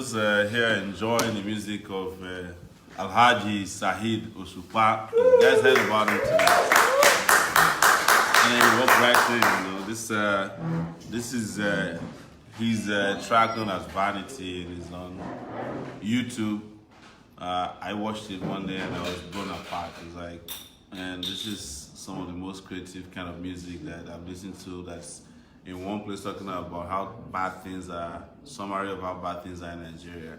just here enjoying the music of Alhaji Saheed Osupa. You guys heard about him tonight. And then walk right in, you know. This is his track known as Vanity, and it's on YouTube. I watched it one day and I was blown apart. It's like, man, this is some of the most creative kind of music that I've listened to. That's in one place talking about how bad things are, summary of how bad things are in Nigeria.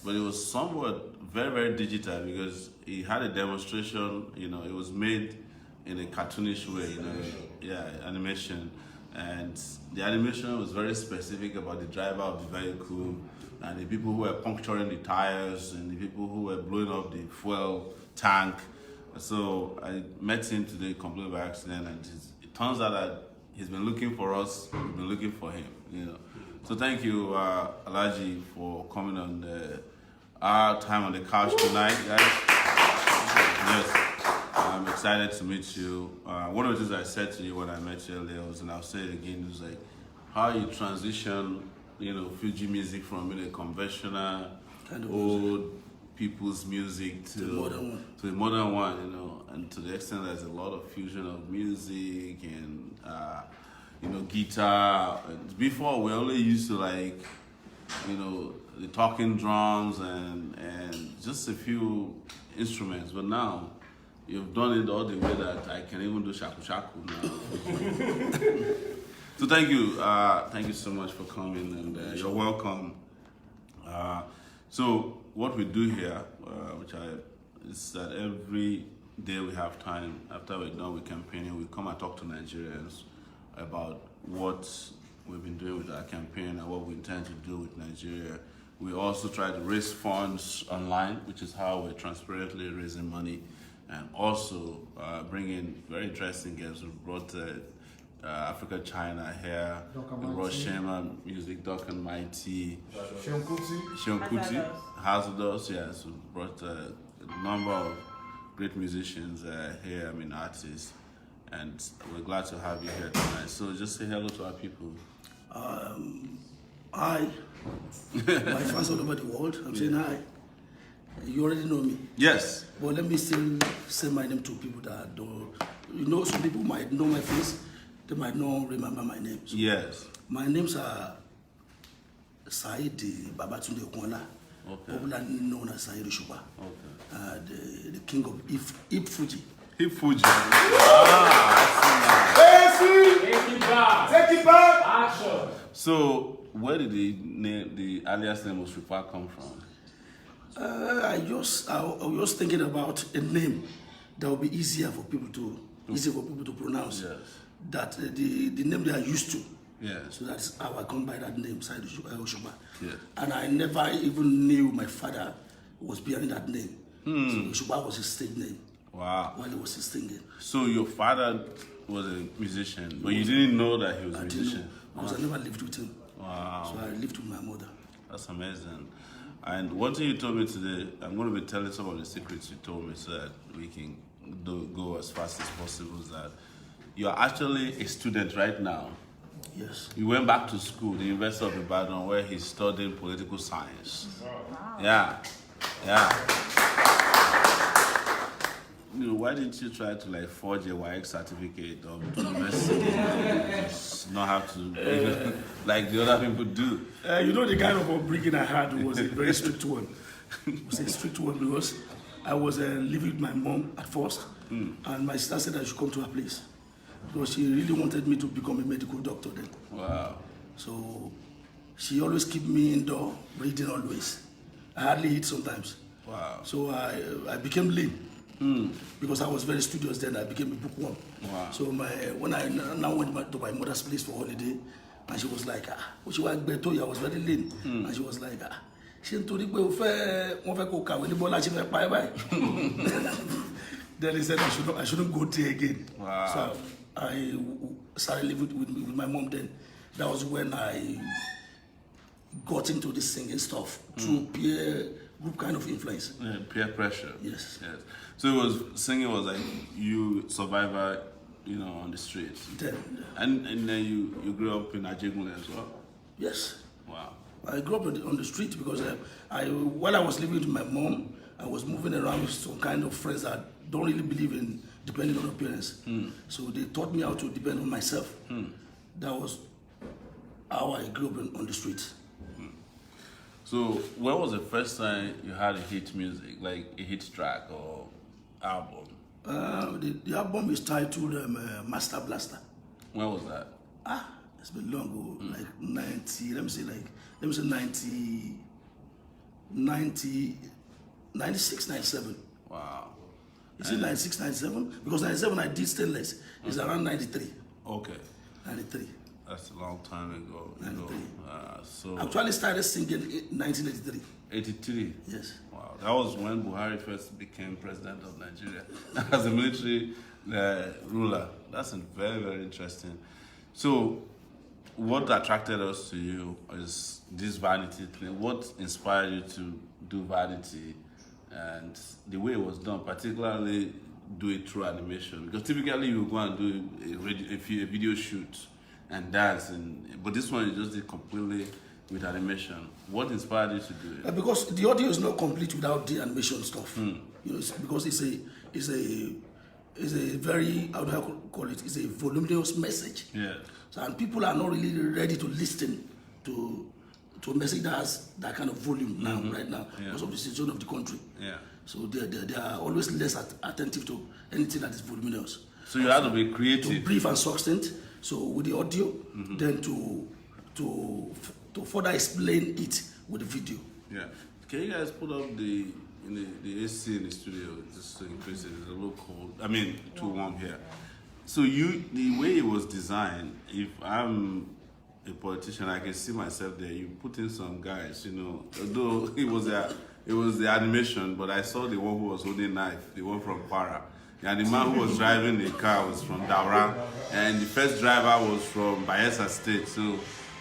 But it was somewhat very, very digital because he had a demonstration, you know, it was made in a cartoonish way, you know, yeah, animation. And the animation was very specific about the driver of the vehicle and the people who were puncturing the tires and the people who were blowing up the fuel tank. So I met him today completely by accident, and it turns out that he's been looking for us, we've been looking for him, you know. So thank you, Alhaji, for coming on our time on the couch tonight, guys. Yes, I'm excited to meet you. One of the things I said to you when I met you earlier was, and I'll say it again, was like how you transition, you know, Fuji music from a conventional, old people's music to the modern one, you know, and to the extent there's a lot of fusion of music and you know, guitar. Before we only used to like, you know, the talking drums and just a few instruments, but now you've done it all the way that I can even do shaku shaku now. So thank you so much for coming, and you're welcome. So what we do here, is that every day we have time, after we're done with campaigning, we come and talk to Nigerians about what we've been doing with our campaign and what we intend to do with Nigeria. We also try to raise funds online, which is how we're transparently raising money, and also bring in very interesting guests. We brought Africa China here, we brought Shema Music, Doc and Mighty, Sean Kuti, Hazardous, yes, we brought a number of great musicians here, I mean artists, and we're glad to have you here tonight. So just say hello to our people. Hi, my fans all over the world, I'm saying hi. You already know me. Yes. But let me still say my name to people that don't, you know, some people might know my face, they might not remember my name. So yes. My names are Saheed Babatunde Omoyele, popularly known as Saheed Osupa, the king of Hip Fuji. Hip Fuji. Take it back. Action. So where did the alias name Osupa come from? I was thinking about a name that would be easier for people to pronounce. Yes. That the name they are used to. Yes. So that's how I come by that name, Saheed Osupa. Yes. And I never even knew my father was bearing that name. So Osupa was his stage name. Wow. While he was singing. So your father was a musician, but you didn't know that he was a musician? Because I never lived with him. Wow. So I lived with my mother. That's amazing. And one thing you told me today, I'm going to be telling some of the secrets you told me so that we can go as fast as possible, is that you're actually a student right now. Yes. You went back to school, the University of Ibadan, where he's studying political science. Wow. Yeah. You know, why didn't you try to like forge a YX certificate of university? Just not have to, like the other people do. You know, the kind of upbringing I had was a very strict one. It was a strict one because I was living with my mom at first, and my sister said I should come to her place because she really wanted me to become a medical doctor then. Wow. So she always keep me indoor, reading always. I hardly eat sometimes. Wow. So I became lean. Because I was very studious then, I became a bookworm. Wow. So when I now went to my mother's place for holiday, and she was like, she was better, I was very lean. And she was like, then he said I shouldn't go there again. Wow. So I started living with my mom then. That was when I got into this singing stuff through peer group kind of influence. Yeah, peer pressure. Yes. Yes. So singing was like you survivor, you know, on the streets. Then, and then you grew up in Ajegunle as well. yes. Wow. I grew up on the street because while I was living with my mom, I was moving around with some kind of friends that don't really believe in depending on your parents. So they taught me how to depend on myself. That was how I grew up on the street. So when was the first time you had a hit music, like a hit track or album? The album is titled Master Blaster. When was that? It's been long ago, like 90, let me say 96, 97. Wow. Is it 96, 97? Because 97 I did Stainless. It's around 93. Okay. 93. That's a long time ago. 93. So I actually started singing in 1983. 83? Yes. Wow. That was when Buhari first became president of Nigeria as a military ruler. That's very, very interesting. So what attracted us to you is this vanity thing. What inspired you to do vanity and the way it was done, particularly do it through animation? Because typically you go and do a video shoot and dance, but this one you just did completely with animation. What inspired you to do it? Because the audio is not complete without the animation stuff. You know, because it's a very, how do I call it? It's a voluminous message. Yeah. So, and people are not really ready to listen to a message that has that kind of volume right now, because of the situation of the country. Yeah. So they are always less attentive to anything that is voluminous. So you had to be creative. To brief and succinct. So with the audio, then to further explain it with the video. Yeah. Can you guys put up the AC in the studio just to increase it? It's a little cold. I mean, too warm here. So the way it was designed, if I'm a politician, I can see myself there. You put in some guys, you know, although it was the animation, but I saw the one who was holding a knife, the one from Para. And the man who was driving the car was from Daura, and the first driver was from Bayelsa State. So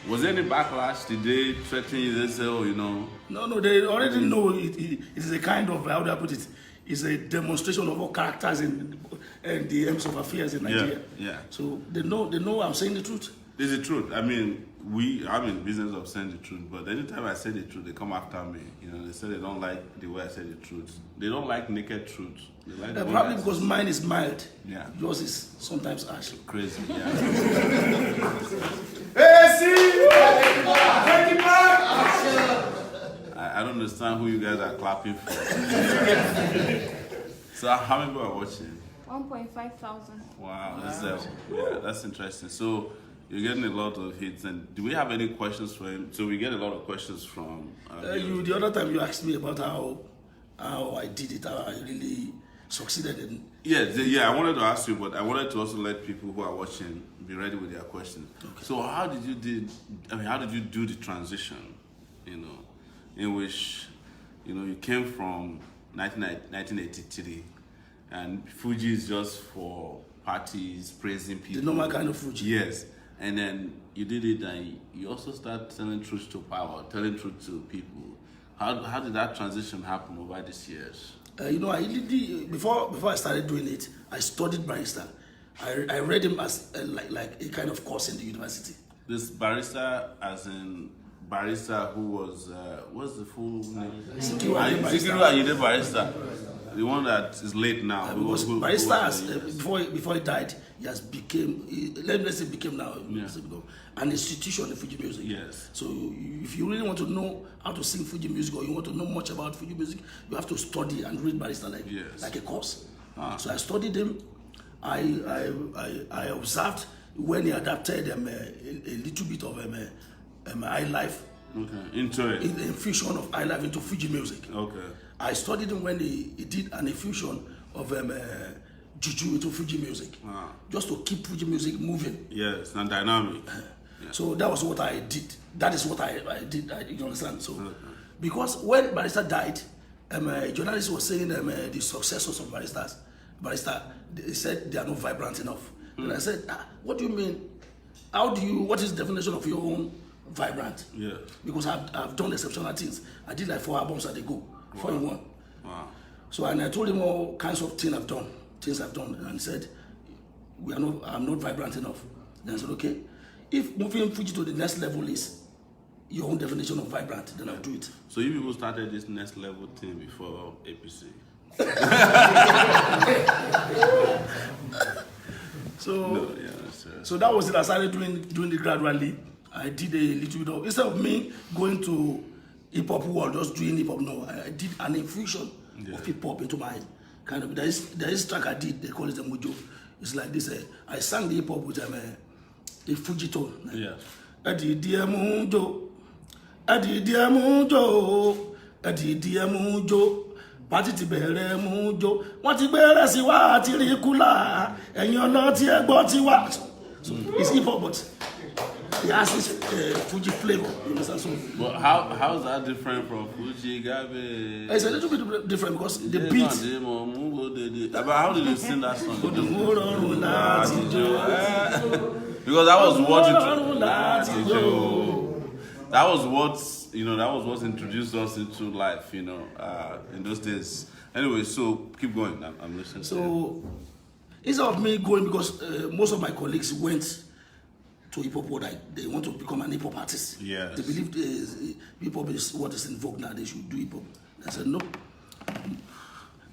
was there any backlash? Did they threaten you? They say, oh, you know? No, they already know it is a kind of, how do I put it? It's a demonstration of all characters and the aims of affairs in Nigeria. Yeah. So they know I'm saying the truth. It's the truth. I mean, I'm in business of saying the truth, but anytime I say the truth, they come after me. You know, they say they don't like the way I say the truth. They don't like naked truth. They like probably because mine is mild. Yeah. Yours is sometimes harsh. Crazy, yeah. I don't understand who you guys are clapping for. So how many people are watching? 1.5 thousand. Wow, that's interesting. So you're getting a lot of hits, and do we have any questions for him? So we get a lot of questions from the other time you asked me about how I did it, how I really succeeded in. Yeah, I wanted to ask you, but I wanted to also let people who are watching be ready with their questions. Okay. So how did you do the transition, you know, in which, you know, you came from 1983, and Fuji is just for parties, praising people. The normal kind of Fuji. Yes. And then you did it, and you also start telling truth to power, telling truth to people. How did that transition happen over these years? You know, I really, before I started doing it, I studied barrister. I read him as like a kind of course in the university. This barrister, as in barrister who was what's the full name? Sikiru Ayinde Barrister. The one that is late now. Barrister, before he died, he has became, let's say became now, an institution in Fuji music. Yes. So if you really want to know how to sing Fuji music, or you want to know much about Fuji music, you have to study and read Barrister like a course. So I studied him. I observed when he adapted a little bit of high life. Okay. Into it. Infusion of high life into Fuji music. Okay. I studied him when he did an infusion of juju into Fuji music, just to keep Fuji music moving. Yes, and dynamic. So that was what I did. That is what I did. You understand? So, because when Barrister died, a journalist was saying the successors of Barrister, they said they are not vibrant enough. And I said, what do you mean? What is the definition of your own vibrant? Yeah. Because I've done exceptional things. I did like 4 albums at the go. 4 in 1. Wow. So, and I told him all kinds of things I've done, and he said, I'm not vibrant enough. Then I said, okay, if moving Fuji to the next level is your own definition of vibrant, then I'll do it. So you people started this next level thing before APC? So, No, yeah, so that was it. I started doing it gradually. I did a little bit of, instead of me going to hip hop world, just doing hip hop, no, I did an infusion of hip hop into my kind of, there is track I did, they call it the Mojo. It's like this, I sang the hip hop with a Fuji tone. Yes. Adidi Mojo, Adidi Mojo, Adidi Mojo. Party ti bẹ̀rẹ̀ mú jó wọ́n ti bẹ̀rẹ̀ sí wá àti rí kúlà ẹ̀yin ọ̀nà tí ẹ gbọ́ ti wá. So it's hip hop, but it has this Fuji flavor. You understand? So, but how is that different from Fuji, Gabe? it's a little bit different because the beat. But how did you sing that song? Because Because that was what that was what introduced us into life, in those days. Anyway, so keep going. I'm listening. So instead of me going, because most of my colleagues went to hip hop world, they want to become an hip hop artist. Yes. They believe hip hop is what is in vogue now. They should do hip hop. I said no.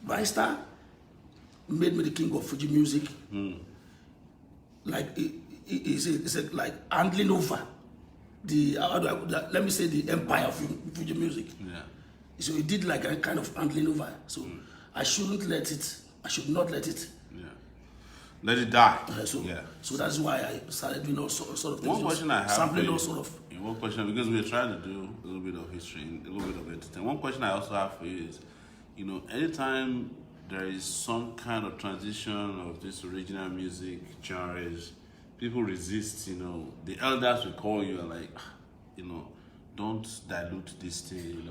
Barrister made me the king of Fuji music. Like it's like handling over the let me say the empire of Fuji music. Yeah. So he did like a kind of handling over. So I should not let it. Yeah. Let it die. So that's why I started doing all sort of things. One question I have sampling for all you, sort of. one question, because we're trying to do a little bit of history, a little bit of entertainment. One question I also have for you is, anytime there is some kind of transition of this original music genres, people resist, the elders will call you and like, don't dilute this thing,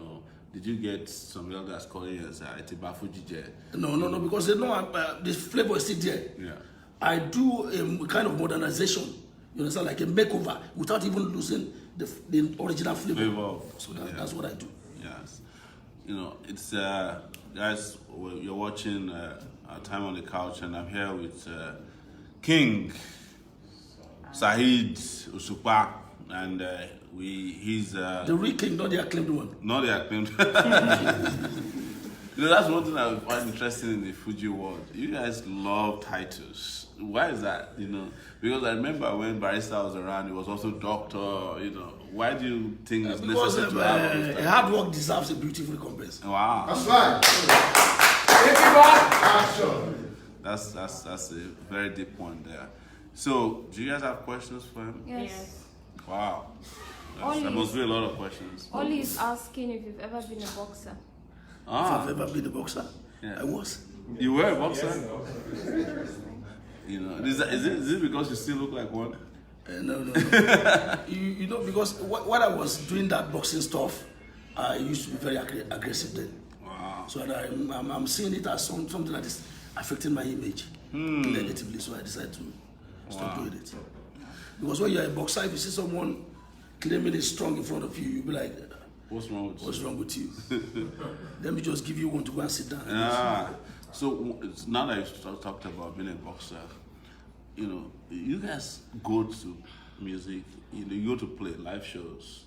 Did you get some elders calling you and say, "Itiba Fuji"? No, because they know the flavor is still there. Yeah. I do a kind of modernization, you understand, like a makeover, without even losing the original flavor. So that's what I do. Yes. It's, guys, you're watching Our Time on the Couch, and I'm here with King Saheed Osupa, and he's the real king, not the acclaimed one. Not the acclaimed. That's one thing I find interesting in the Fuji world. You guys love titles. Why is that? Because I remember when Barrister was around, he was also doctor. Why do you think it's necessary to have a hard work deserves a beautiful recompense? Wow. That's right. That's a very deep point there. So, do you guys have questions for him? Yes. Wow. There must be a lot of questions. Oli is asking if you've ever been a boxer. If I've ever been a boxer, Yeah. I was. You were a boxer? Is it because you still look like one? No. Because what I was doing that boxing stuff, I used to be very aggressive then. Wow. So I'm seeing it as something that is affecting my image negatively. So I decided to stop doing it. Because when you're a boxer, if you see someone claiming is strong in front of you, you'll be like, What's wrong with you? Let me just give you one to go and sit down. So now that you've talked about being a boxer, you guys go to music, you go to play live shows,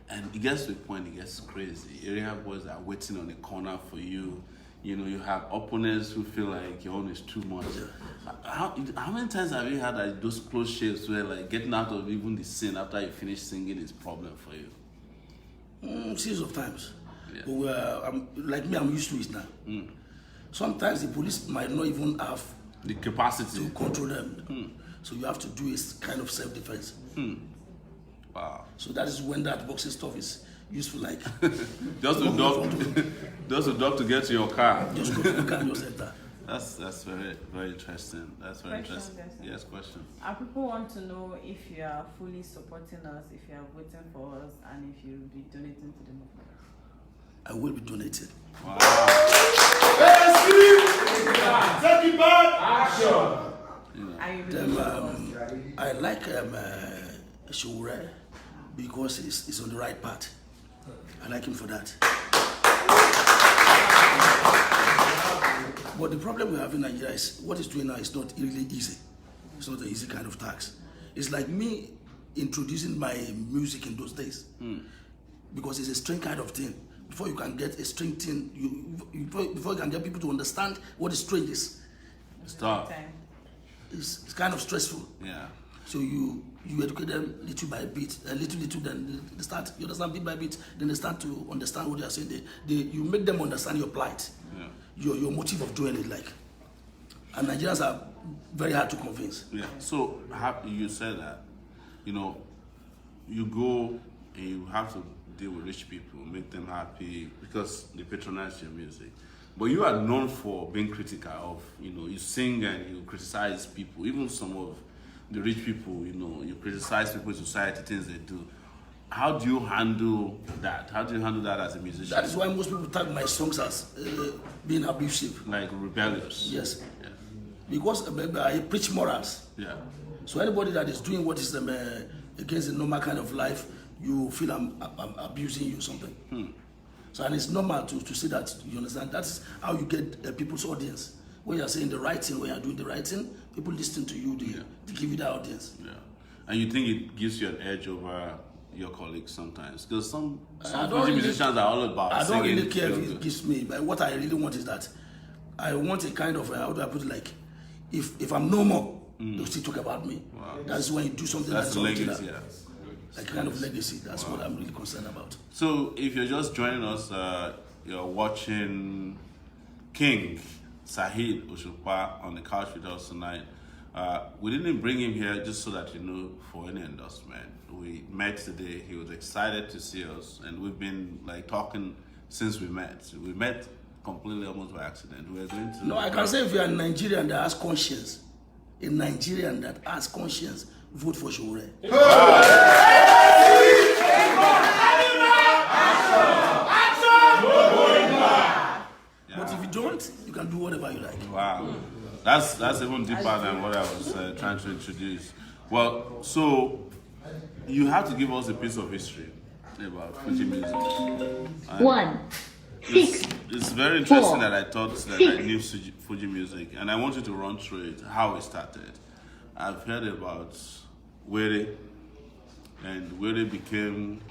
and it gets to a point, it gets crazy. Area boys are waiting on the corner for you. You have opponents who feel like your own is too much. How many times have you had those close shaves where like getting out of even the scene after you finish singing is a problem for you? Series of times. Yeah. But I'm used to it now. Sometimes the police might not even have the capacity to control them. So you have to do a kind of self-defense. Wow. So that is when that boxing stuff is useful, like just to duck to get to your car. Just go to the car and just enter. That's very, very interesting. That's very interesting. Yes, question. Our people want to know if you are fully supporting us, if you are voting for us, and if you will be donating to the movement. I will be donated. Wow. Take it back. Action. I like Sowore because he's on the right path. I like him for that. But the problem we have in Nigeria is what he's doing now is not really easy. It's not an easy kind of tax. It's like me introducing my music in those days. because it's a string kind of thing. Before you can get a string thing, before you can get people to understand what a string is, Stop. it's kind of stressful. Yeah. So you educate them little by bit, little, then they start, you understand bit by bit, then they start to understand what you are saying. You make them understand your plight, your motive of doing it, like. And Nigerians are very hard to convince. Yeah. So you said that, you go and you have to deal with rich people, make them happy because they patronize your music. But you are known for being critical of, you sing and you criticize people, even some of the rich people, you criticize people in society, things they do. How do you handle that? How do you handle that as a musician? That is why most people tag my songs as being abusive. Like rebellious. Yes. Yeah. Because I preach morals. Yeah. So anybody that is doing what is against the normal kind of life, you feel I'm abusing you or something. So and it's normal to say that, you understand? That's how you get people's audience. When you're saying the right thing, when you're doing the right thing, people listen to you, they give you that audience. Yeah. And you think it gives you an edge over your colleagues sometimes? Because some musicians are all about singing. I don't really care if it gives me, but what I really want is that I want a kind of, how do I put it, like, if I'm no more, they'll still talk about me. Wow. That's when you do something that's like legacy, like kind of legacy. That's what I'm really concerned about. So if you're just joining us, you're watching King Saheed Osupa on the couch with us tonight. We didn't bring him here just so that for any endorsement. We met today. He was excited to see us, and we've been talking since we met. We met completely almost by accident. We were going to. No, I can say if you're a Nigerian that has conscience, a Nigerian that has conscience, vote for Sowore. But if you don't, you can do whatever you like. Wow, that's even deeper than what I was trying to introduce. Well, so you have to give us a piece of history about Fuji music. It's very interesting that I thought that I knew Fuji music, and I want you to run through it, how it started. I've heard about Were, and Were became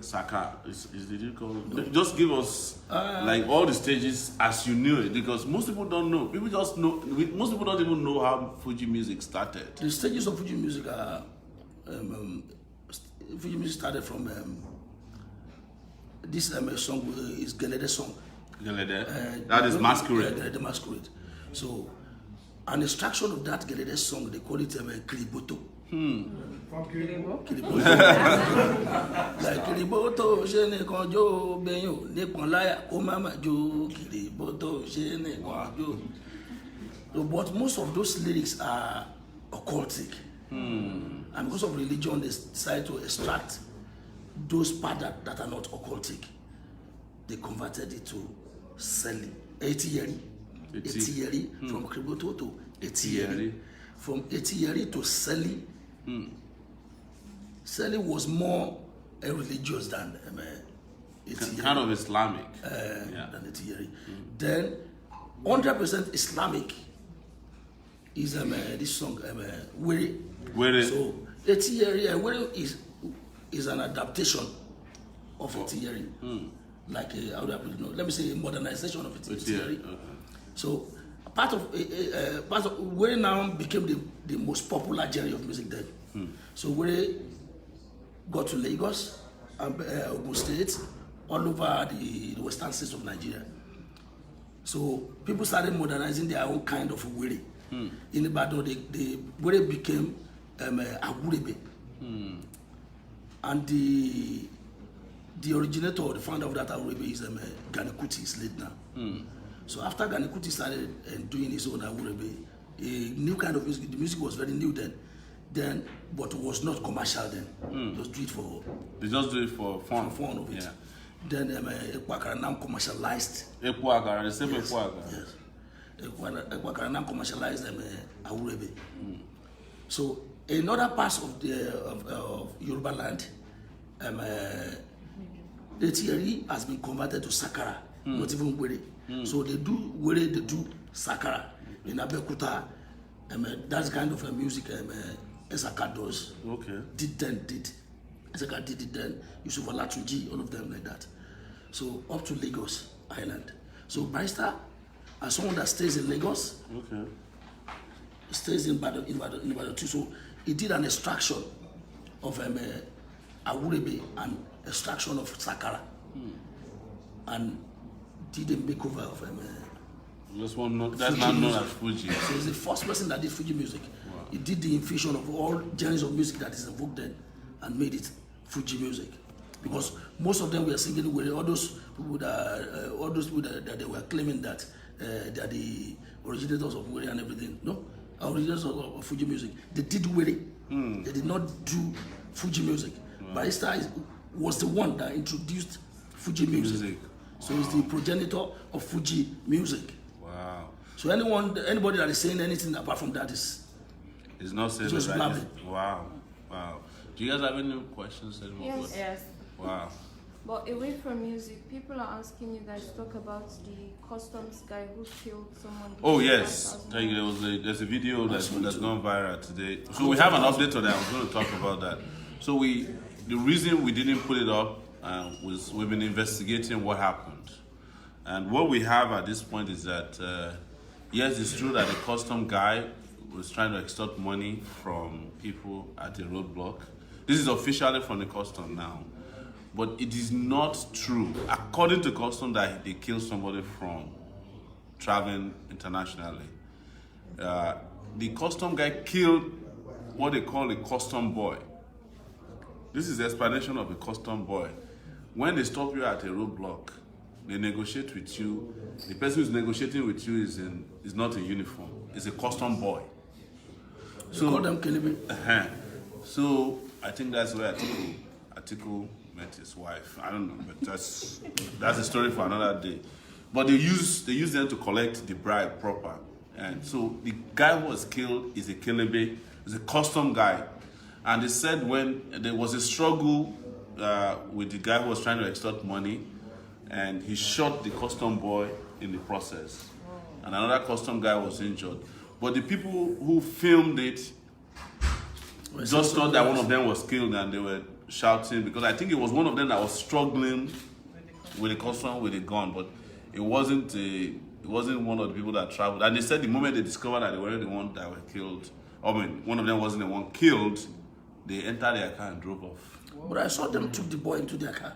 Saka. Is it called? No. Just give us all the stages as you knew it, because most people don't know. People just know. Most people don't even know how Fuji music started. The stages of Fuji music are Fuji music started from this song is Gelede song. Gelede. That is Masquerade. Gelede Masquerade. So, an extraction of that Gelede song, they call it Kiriboto. Kiriboto. Like Kiriboto, Shene Konjo, Benyo, Neponlaya, Omama Jo, Kiriboto, Shene Konjo. But most of those lyrics are occultic. And because of religion, they decided to extract those parts that are not occultic. They converted it to Seli. Etiyeri. From Kiriboto to Etiyeri. From Etiyeri to Seli. Seli was more religious than Etiyeri. Kind of Islamic. Than Etiyeri. Then 100% Islamic is this song Were. So Etiyeri Were is an adaptation of Etiyeri. Like how do I put it? Let me say a modernization of Etiyeri. Okay. So part of Were now became the most popular genre of music then. So Were got to Lagos, Ogun State, all over the western states of Nigeria. So people started modernizing their own kind of Were. In Ibadan, the Were became Agurebe. And the originator or the founder of that Agurebe is Gani Kuti, is late now. So after Gani Kuti started doing his own Agurebe, a new kind of music, the music was very new then, but was not commercial then. Just do it for. They just do it for fun. For fun of it. Yeah. Then Ekwakara now commercialized. Ekwakara, the same Ekwakara. Yes. Ekwakara now commercialized Agurebe. So in other parts of Yoruba land, Etiyeri has been converted to Sakara, not even Were. So they do Were, they do Sakara. In Abeokuta, that's kind of a music Esaka does. Okay. Did Ezeka did it then, Yusuf Olatunji, all of them like that. So up to Lagos Island. So Barrister, as someone that stays in Lagos, stays in Ibadan too. So he did an extraction of Awurebe and extraction of Sakara, and did a makeover of That's not known as Fuji. So he's the first person that did Fuji music. Wow. He did the infusion of all genres of music that is evoked then and made it Fuji music. Because most of them were singing with all those people that they were claiming that they are the originators of Were and everything. No, originators of Fuji music. They did Were. They did not do Fuji music. Barrister was the one that introduced Fuji music. So he's the progenitor of Fuji music. Wow. So anybody that is saying anything apart from that is not saying just right. blabbing. Wow. Do you guys have any questions anymore? Yes. Wow. But away from music, people are asking you guys to talk about the customs guy who killed someone. Oh yes, thank you. There's a video that's gone viral today. So we have an update on that. I was going to talk about that. So the reason we didn't put it up was we've been investigating what happened, and what we have at this point is that yes, it's true that the custom guy was trying to extort money from people at a roadblock. This is officially from the custom now. But it is not true, according to custom, that they killed somebody from traveling internationally. The custom guy killed what they call a custom boy. This is the explanation of a custom boy. When they stop you at a roadblock, they negotiate with you. The person who's negotiating with you is not in uniform. It's a custom boy. So call them Kelebe. So I think that's where Atiku met his wife. I don't know, but that's a story for another day. But they use them to collect the bribe proper. And so the guy who was killed is a Kelebe, is a custom guy. And they said when there was a struggle with the guy who was trying to extort money, and he shot the custom boy in the process. And another custom guy was injured. But the people who filmed it just thought that one of them was killed, and they were shouting, because I think it was one of them that was struggling with the custom with a gun, but it wasn't one of the people that traveled. And they said the moment they discovered that they were the one that were killed, one of them wasn't the one killed, they entered their car and drove off. But I saw them took the boy into their car.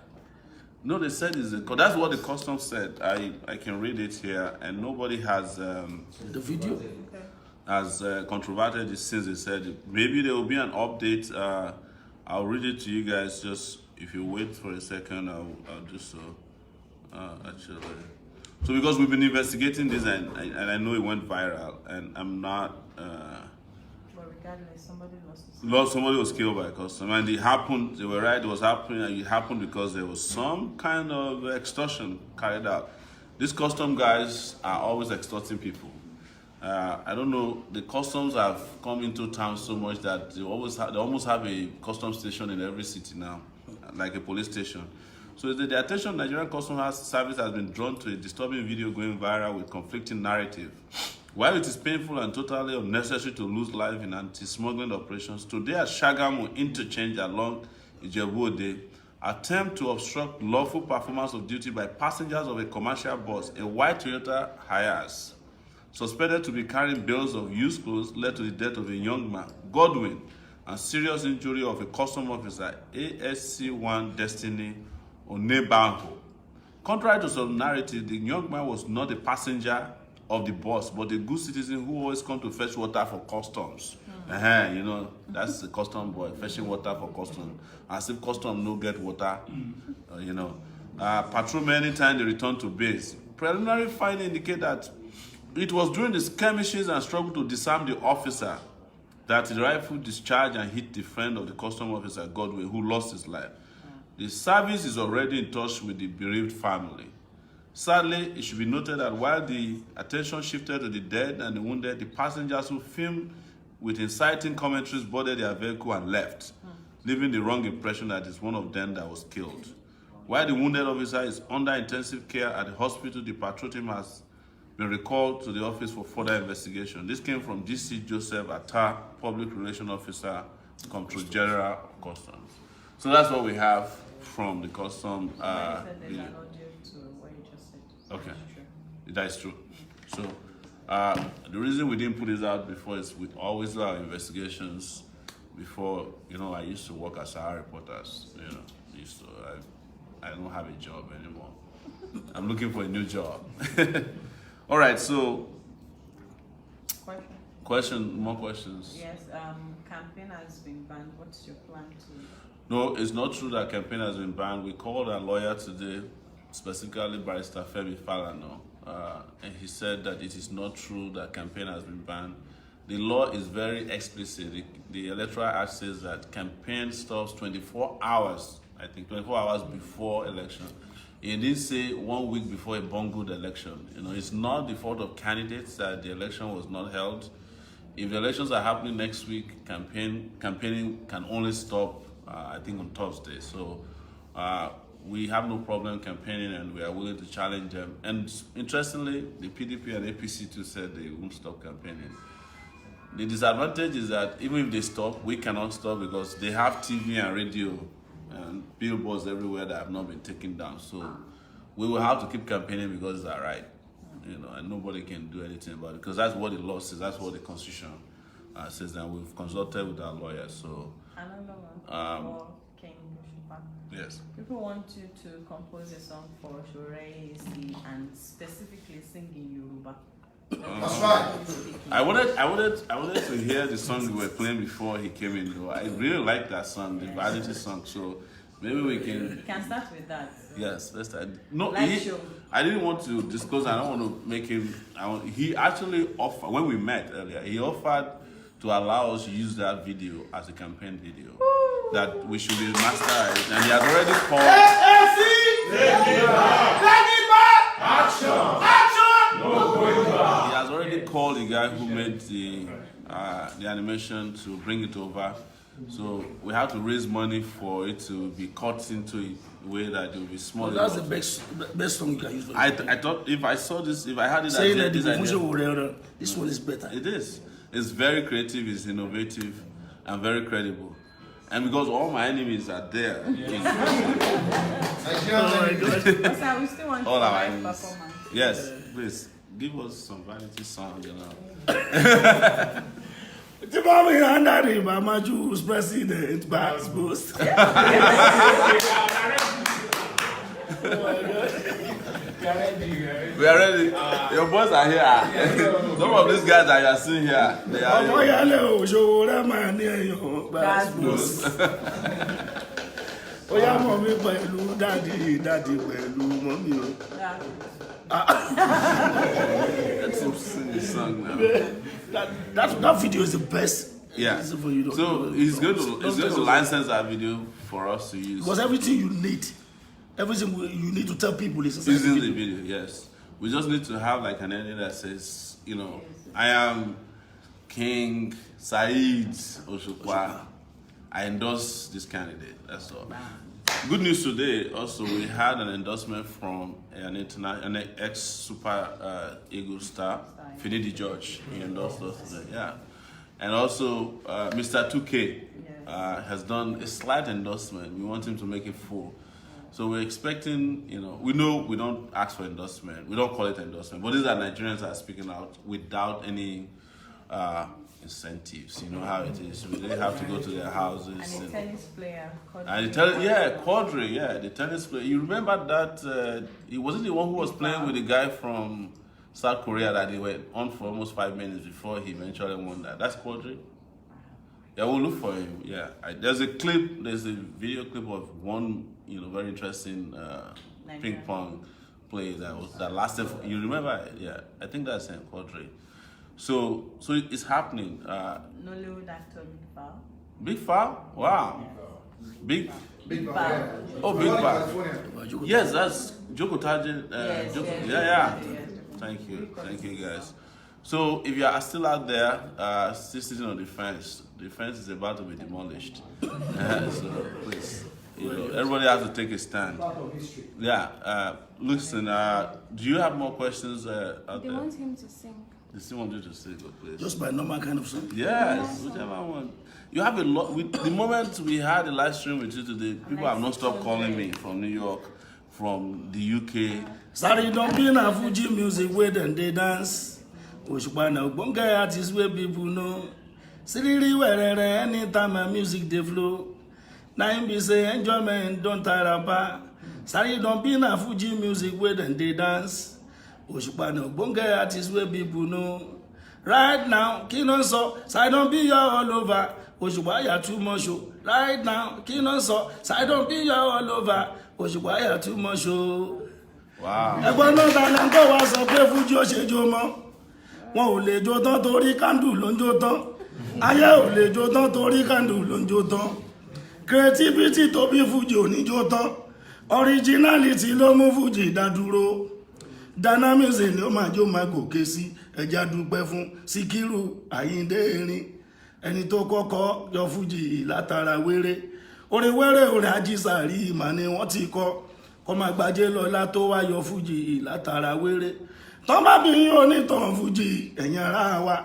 No, they said that's what the custom said. I can read it here, and nobody has the video has controverted it since they said it. Maybe there will be an update. I'll read it to you guys. Just if you wait for a second, I'll do so. Actually, so because we've been investigating this, and I know it went viral, and I'm not. But regardless, somebody Somebody was killed by a custom, and it happened. They were right. It was happening, and it happened because there was some kind of extortion carried out. These custom guys are always extorting people. I don't know. The customs have come into town so much that they almost have a custom station in every city now, like a police station. So the attention of Nigerian Customs Service has been drawn to a disturbing video going viral with conflicting narrative. While it is painful and totally unnecessary to lose life in anti-smuggling operations, today at Shagamu interchange along Ijebu-Ode, attempt to obstruct lawful performance of duty by passengers of a commercial bus, a white Toyota Hiace, suspected to be carrying bales of used clothes, led to the death of a young man, Godwin, and serious injury of a custom officer, ASC1 Destiny Onebanho. Contrary to some narrative, the young man was not a passenger of the bus, but a good citizen who always come to fetch water for customs. That's the custom boy, fetching water for customs. As if custom no get water, patrolmen anytime they return to base. Preliminary findings indicate that it was during the skirmishes and struggle to disarm the officer that the rifle discharged and hit the friend of the custom officer, Godwin, who lost his life. The service is already in touch with the bereaved family. Sadly, it should be noted that while the attention shifted to the dead and the wounded, the passengers who filmed with inciting commentaries boarded their vehicle and left, leaving the wrong impression that it's one of them that was killed. While the wounded officer is under intensive care at the hospital, the patrol team has been recalled to the office for further investigation. This came from DC Joseph Atta, Public Relations Officer, Comptroller General of Customs. So that's what we have from the custom. You said there's Video. an audio to what you just said. Okay. That's true. That is true. So the reason we didn't put this out before is we always do our investigations before. I used to work as our reporters. I don't have a job anymore. I'm looking for a new job. All right. So more questions. Yes. Campaign has been banned. What's your plan to? No, it's not true that campaign has been banned. We called our lawyer today, specifically Barrister Femi Falana, and he said that it is not true that campaign has been banned. The law is very explicit. The Electoral Act says that campaign stops 24 hours, I think 24 hours before election. It didn't say 1 week before a bungled election. It's not the fault of candidates that the election was not held. If the elections are happening next week, campaigning can only stop I think on Thursday. So we have no problem campaigning and we are willing to challenge them. And interestingly, the PDP and APC too said they won't stop campaigning. The disadvantage is that even if they stop, we cannot stop because they have TV and radio and billboards everywhere that have not been taken down. So we will have to keep campaigning because it's our right. And nobody can do anything about it because that's what the law says, that's what the Constitution says, and we've consulted with our lawyers. So Another one for King Osupa. yes. People want you to compose a song for Sowore and specifically sing in Yoruba. That's right. I wanted to hear the song we were playing before he came in. Though. I really like that song, the vanity song. So maybe we can. You can start with that. Yes, let's start. No, Live show. I didn't want to disclose. I don't want to make him. He actually offered when we met earlier. He offered to allow us to use that video as a campaign video. That we should be master it, and he has already called. He has already called the guy who made the animation to bring it over. So we have to raise money for it to be cut into a way that it will be small. Well, that's the best song you can use. I thought if I saw this, if I had it, saying that this one is better. It is. It's very creative, it's innovative, and very credible. And because all my enemies are there, Oh my God. Also, we still want all our live enemies. performance. Yes, please give us some vanity song, The mommy and daddy, Mama Jews president, Bax Boost. Oh my God. We are ready. Your boys are here. Some of these guys that you are seeing here, they are. Omoyele Sowore man near you, Bax Boost. Oya mommy pẹ̀lú daddy pẹ̀lú mommy. Let's sing the song now. That video is the best. Yeah. For you So he's going to license that video for us to use. Because everything you need to tell people is inside Using the the video. video, yes. We just need to have like an ending that says, I am King Saheed Osupa. I endorse this candidate. That's all. Good news today. Also, we had an endorsement from an ex-Super Eagles star, Finidi George. He endorsed us today. Yeah, and also Mr. 2K has done a slight endorsement. We want him to make it full. So we're expecting, we know we don't ask for endorsement. We don't call it endorsement. But these are Nigerians that are speaking out without any incentives. You know how it is. We didn't have to go to their houses. And a tennis player. And Quadri, the tennis player. You remember that, he wasn't the one who was playing with the guy from South Korea that he went on for almost 5 minutes before he eventually won that. That's Quadri. Yeah, we'll look for him. Yeah, there's a video clip of one, very interesting ping pong play that lasted. You remember it? Yeah, I think that's him, Quadri. So it's happening. Nollywood actor Big Val. Big Fal? Wow. Big Val. Oh, Big Fal. Yes, that's Joko Tajin. Yeah. Thank you guys. So if you are still out there, still sitting on the fence is about to be demolished. So please, everybody has to take a stand. Yeah. Listen, do you have more questions out They there? want him to sing. They still want you to sing, please. Just my normal kind of song. Yes, whichever one. You have a lot. The moment we had a live stream with you today, people have not stopped calling me from New York, from the UK. Sorry, don't be na Fuji music where then they dance. Osupa na ogbonge artist where people know. Siriri where anytime my music they flow. Now him be say enjoyment don't tire about. Sorry, don't be na Fuji music where then they dance. Osupa na ogbonge artist where people know. Right now, Kinon so, side don't be your all over. Osupa ya too much show. Right now, Kinon so, side don't be your all over. Osupa ya too much show. Wow. Ẹgbọ́n náà ta lẹ́ńkọ́ wa sọ pé Fuji ó ṣe jó mọ́. Wọn ò lè jó tán torí kándù ló ń jó tán. Ayé ò lè jó tán torí kándù ló ń jó tán. Creativity tó bí Fuji ò ní jó tán. Originality ló mú Fuji dá dúró. Dynamism ni ó máa jó máa gòkè sí. Ẹja dúpẹ́ fún Síkírù Àyìndé Erin. Ẹni tó kọ́kọ́ yọ Fuji látara wéré. Orin wéré orin Ajísàrí ìmà ni wọ́n ti kọ́. Kọ́ máa gbajé lọ́lá tó wá yọ Fuji látara wéré. Tọ́ bá bí yín onítàn Fuji ẹ̀yin ará wa.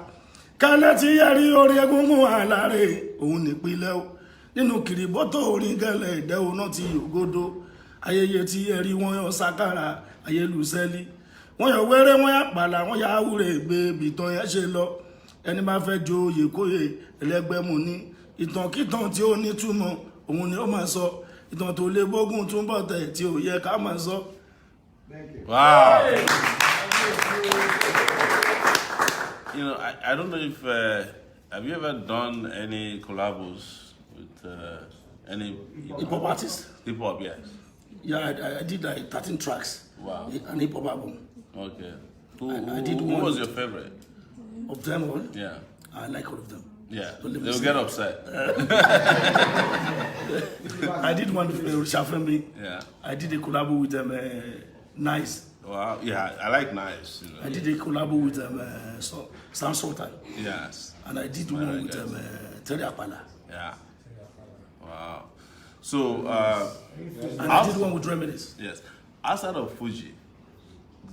Kálẹ̀ tí yẹ rí orin egúngún àlàrè òun nípìnlẹ̀ o. Nínú kìrìbọ́tò orin gẹ́lẹ̀ ìdẹ́wò náà ti yògodo. Ayẹyẹ tí yẹ rí wọ́n yọ sákàrà ayélùsẹ́lí. Wọ́n yọ wéré wọ́n yà pàlà wọ́n yà áwúrẹ̀ gbé bìtàn yẹn ṣe lọ. Ẹni bá fẹ́ jo oyèkóyè ẹlẹ́gbẹ́mu ní. Ìtànkítàn tí ó nítumọ̀ òun ni ó máa sọ. Ìtàn tó lé bógún túnbọ̀ tẹ̀ tí ò yẹ ká máa sọ. Wow. You know, I don't know if have you ever done any collabos with any Hip hop artists? hip hop? Yes. Yeah, I did like 13 tracks. Wow. An hip hop album. Okay. I did Who one was with- your favorite? Of them all, Yeah. I like all of them. Yeah. Don't let me They'll say get that. upset. I did one with Shafemi. Yeah. I did a collab with them, Nice. Wow. Yeah. I like Nice. You know. I did a collab with them, Sam Sultan. Yes. And I did Very one with good. Terry Apala. Yeah. Wow. So, And I did one with Reminisce. yes. Outside of Fuji,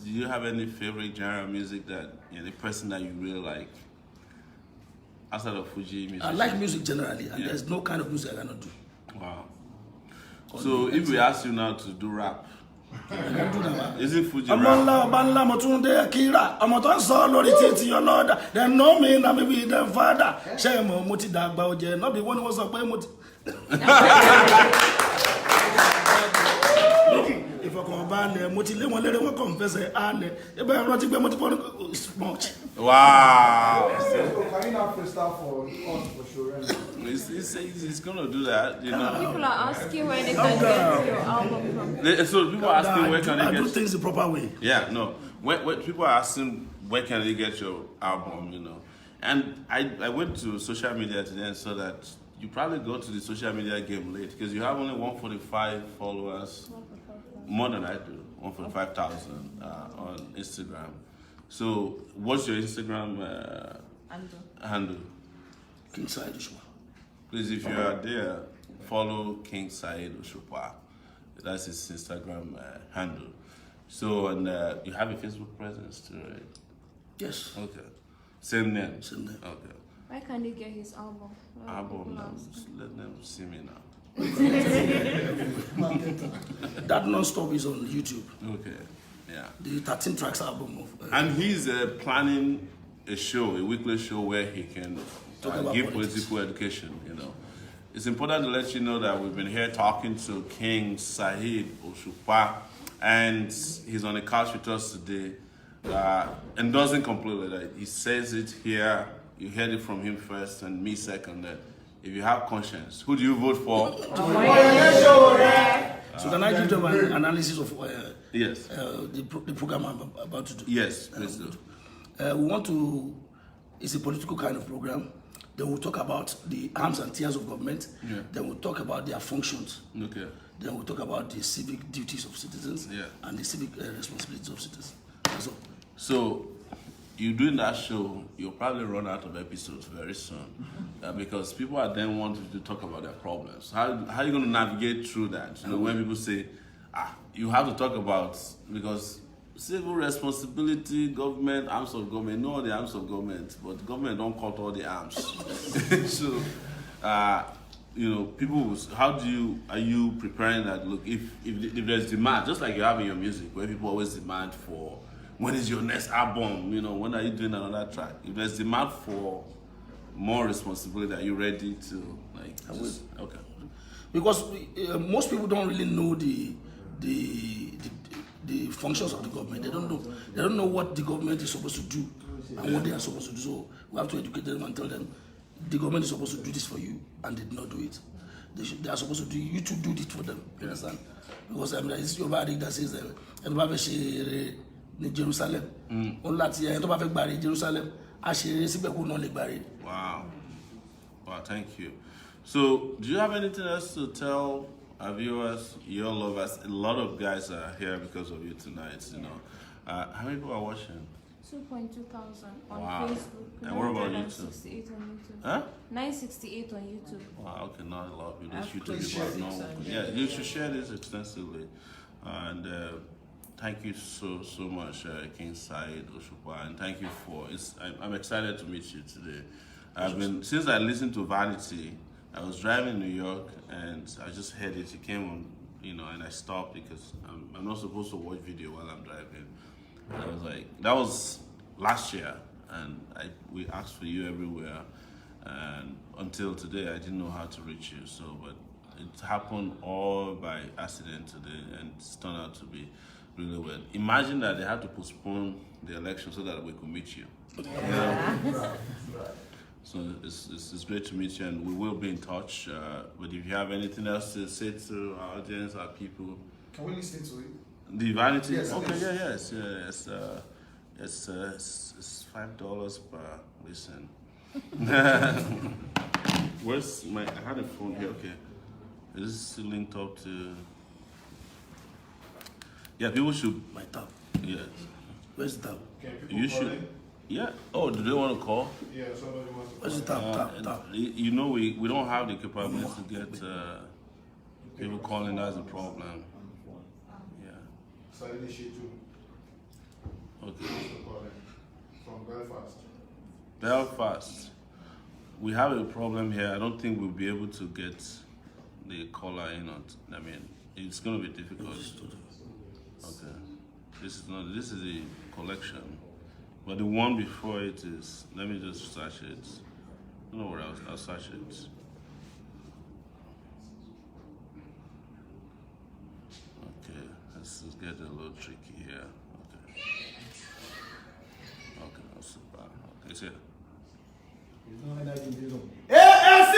do you have any favorite genre of music that the person that you really like? Outside of Fuji music. I like music generally, and Yeah. there's no kind of music I cannot do. Wow. So if we ask you now to do rap, I can do that. is it Fuji Ọmọ rap? ńlá ọba ńlá mo tún dé kíra ọmọ tó ń sọ lórí títí ọlọ́dà dem know me na me be dem father ṣé ẹ mọ̀ mo ti dàgbà ọjẹ́ náà bí wọ́n ní wọ́n sọ pé mo ti. Ìfọkànbalẹ̀ mo ti lé wọn léré wọn kàn fẹsẹ̀ àlẹ̀ ẹ bẹ́ẹ̀ rántí pé mo ti pọ́n smudge. Wow. So can you now freestyle for us for sure? He's gonna do that, you know. People are asking where they can get your album from. So people are asking where can I they do get. things the proper way. Yeah, no. When people are asking where can they get your album, you know, and I went to social media today and saw that you probably go to the social media game late because you have only 145 followers, more than I do, 145,000 on Instagram. So what's your Instagram handle? King Saheed Osupa. Please, if you are there, follow King Saheed Osupa. That's his Instagram handle. So, and you have a Facebook presence too, right? Yes. Okay. Same name? Same name. Okay. Where can they get his album? A lot of Album people now. ask. Just let them see me now. That non-stop is on YouTube. Okay. Yeah. The 13 tracks album of. And he's planning a show, a weekly show where he can Talk about give politics. political education, you know. It's important to let you know that we've been here talking to King Saheed Osupa, and he's on the couch with us today, endorsing completely that he says it here, you heard it from him first and me second, that if you have conscience, who do you vote for? So can I give them an analysis of Yes. the program I'm about to do? Yes, please do. We want to, it's a political kind of program. Then we'll talk about the arms and tiers of government. Yeah. Then we'll talk about their functions. Okay. Then we'll talk about the civic duties of citizens Yeah. and the civic responsibilities of citizens. That's all. So, you doing that show, you'll probably run out of episodes very soon because people are then wanting to talk about their problems. How are you going to navigate through that? You know, when people say, you have to talk about, because civil responsibility, government, arms of government, no the arms of government, but government don't cut all the arms. So, you know, people, are you preparing that, look, if there's demand, just like you have in your music, where people always demand for, when is your next album, you know, when are you doing another track? If there's demand for more responsibility, are you ready to, like, okay. Because most people don't really know the functions of the government. They don't know what the government is supposed to do and what they are supposed to do. So we have to educate them and tell them the government is supposed to do this for you, and they did not do it. They are supposed to do, you to do it for them. You understand? Because it's your body that says Jerusalem. Jerusalem. Wow. Wow, thank you. So, do you have anything else to tell our viewers, your lovers? A lot of guys are here because of you tonight, you know. How many people are watching? 2,200 on Wow. Facebook. And what about 968 on YouTube. Huh? 968 on YouTube. Wow, okay, not a lot of videos. I've YouTube put people have no. share this Yeah, you should share this extensively. And thank you so much, King Saheed Osupa, and thank you for. I'm excited to meet you today. Since I listened to Vanity, I was driving in New York and I just heard it. It came on, you know, and I stopped because I'm not supposed to watch video while I'm driving. And I was like, that was last year, and we asked for you everywhere, and until today I didn't know how to reach you. So, but it happened all by accident today, and it's turned out to be really well. Imagine that they had to postpone the election so that we could meet you. Yeah. So it's great to meet you, and we will be in touch. But if you have anything else to say to our audience, our people, Can we listen to it? the Vanity. Yes, okay, please. it's $5 per listen. Where's I had a phone here. Okay, is this linked up to? Yeah, people should. My tab. Yeah, Where's the tab? Can people you call should. in? Yeah. Oh, do they want to call? Yeah, somebody wants to Where's the call tab? Tab. You know, we don't have the capability to get people calling. That's the problem. Yeah. in. Saturday schedule. Okay. From Belfast. Belfast. We have a problem here. I don't think we'll be able to get the caller in. I mean, it's going to be difficult. Okay. This is a collection. But the one before it is, let me just search it. I don't know where else, I'll search it. Okay, this is getting a little tricky here. Okay. Okay, that's super. Okay, it's here. ASC!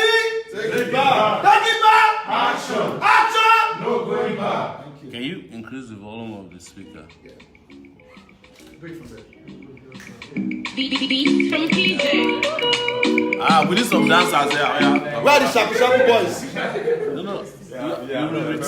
Take it back! Take it back! Action! Action! No going back! Can you increase the volume of the speaker? Break from there. Beats from PJ. We need some dancers here. Yeah. Where are the Shaku Shaku boys? No. You will reach.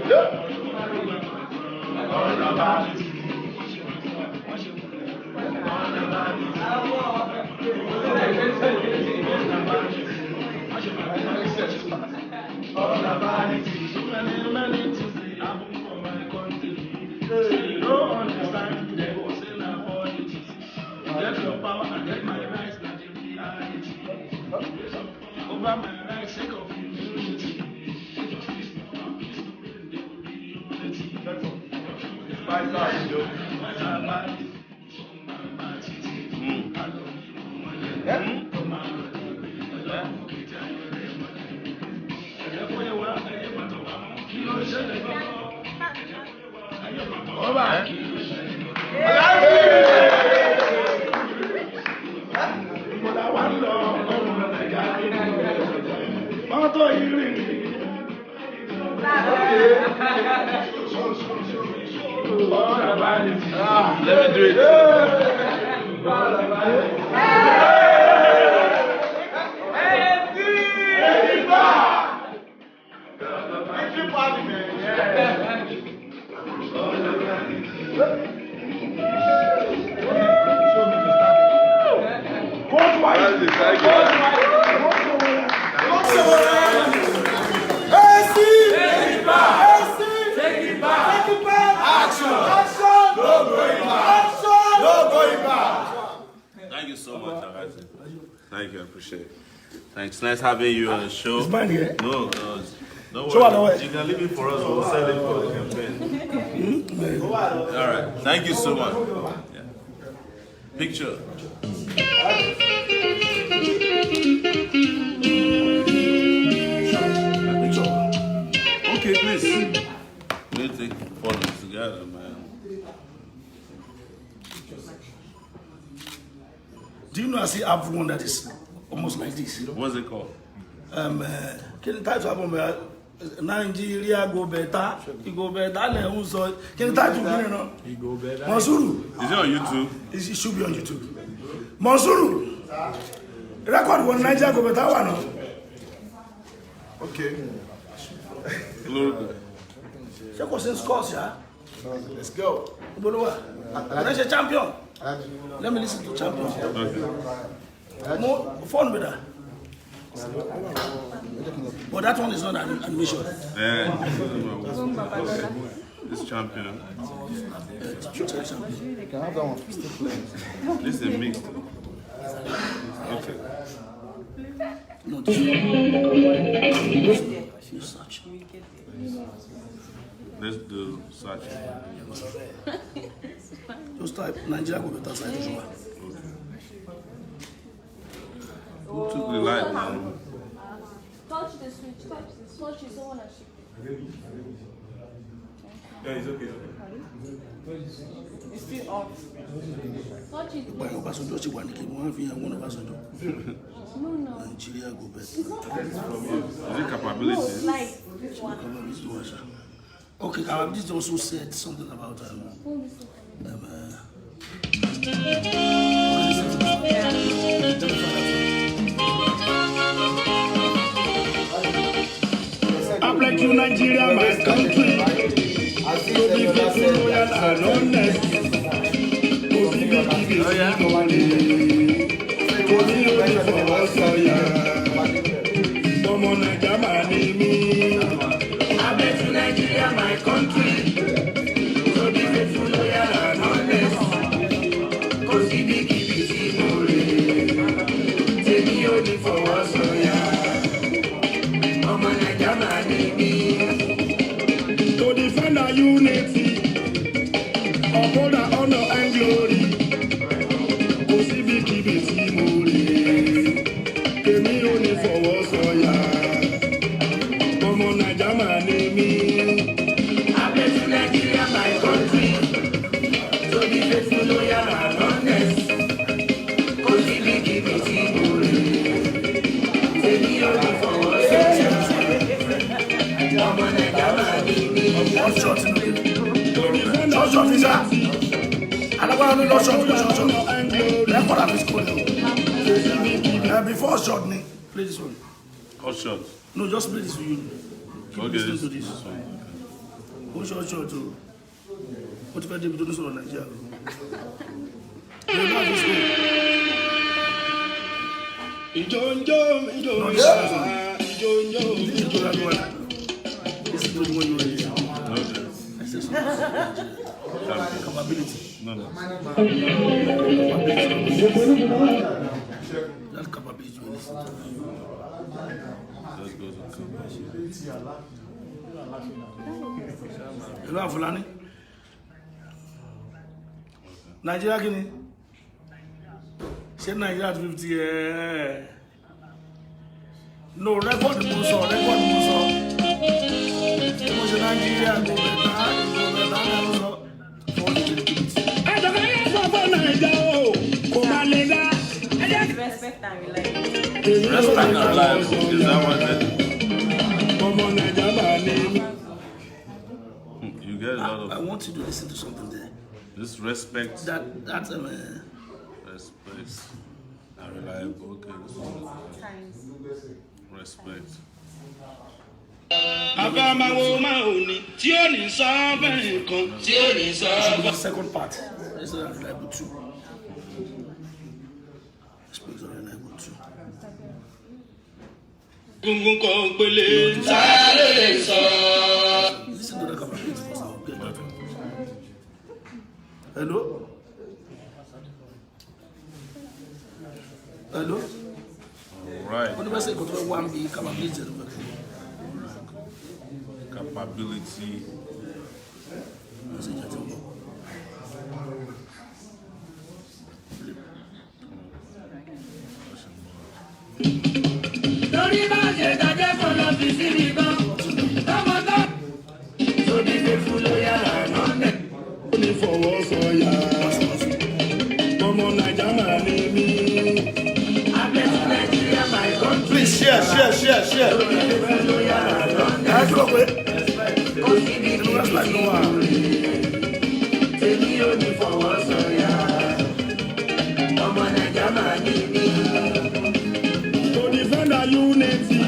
Yeah. Let me do it. Thank you so much, Agazi. Thank you, I appreciate it. Thanks. Nice having you on the show. It's mine here. No, don't Show her worry. the way. You can leave it for us. We'll sell it for the campaign. All right. Thank you so much. Yeah. Picture. Okay, please. We'll take photos together, man. Do you know I see have one that is almost like this? What's it called? Can you type album? Nigeria go better. You go better. Can you type to me? Go better. Monsuru. Is it on YouTube? It should be on YouTube. Monsuru. Record one Nigeria go better one. Okay. Check what's in scores, yeah? Let's go. That's a champion. Let me listen to champion. Okay. More fun with that. But that one is not an admission. Yeah. This champion. Can I have that one? This is a mix. Okay. No, this is such. Let's do such. Just type Nigeria go better side as well. Who took the light, man? Touch the switch, touch the switch is ownership. Yeah, it's okay. It's still off. Touch it. By Obasanjo, she want to keep one thing and one Obasanjo. No. Nigeria go better. Is it capability? Like this one. Okay, this also said something about I'm like you, Nigeria, my country. So be faithful, loyal, and honest. Oh yeah. I bet you Nigeria, my country. So be faithful, loyal, and honest. Cause he be keep it take me only for us, oh yeah. To defend our unity, uphold our honor and glory. Cause he be keep it take me only for us, oh yeah. I bet you Nigeria, my country. So be faithful, loyal, and honest. Cause he be keep it take me only for us, oh yeah. Short, visa. I don't want to know short. Record of his code. Before short, play this one. Hot shot. No, just play this for you. Keep Okay, listening this to this. Who short too? What if I did do this on Nigeria? You know this one. This is the one you want. Capability. No. That's capability. Let's go to You know Fulani? Nigeria Guinea. Say Nigeria at 50. No, record the most. Nigeria go better. Respect and reliable. Respect and reliable. Is that what it is? You get a lot of. I want you to listen to something there. This respect. That's Respect and reliable. Okay. This one. Respect. The second part. This is reliable too. Respect and reliable too. Gungun ko pele ta le so. Listen to the capability first. I'll get that. Hello? Hello? All right. When you say control 1B, capability. Capability. Lórí bá ṣe dájẹ́ kó lọ fi sí mi gan. Tọ́mọtọ́. Sódì fi fún ló yára lọ́nà. Ó ní fọwọ́ sọ̀yà. Ọmọ Nàìjà máa ní mí. Abẹ́sí Nàìjíríà my country. Please share. Sódì fi fún ló yára lọ́nà. Ó sì ní kí n tèmi ò ní fọwọ́ sọ̀yà. Ọmọ Nàìjà máa ní mí. Unity,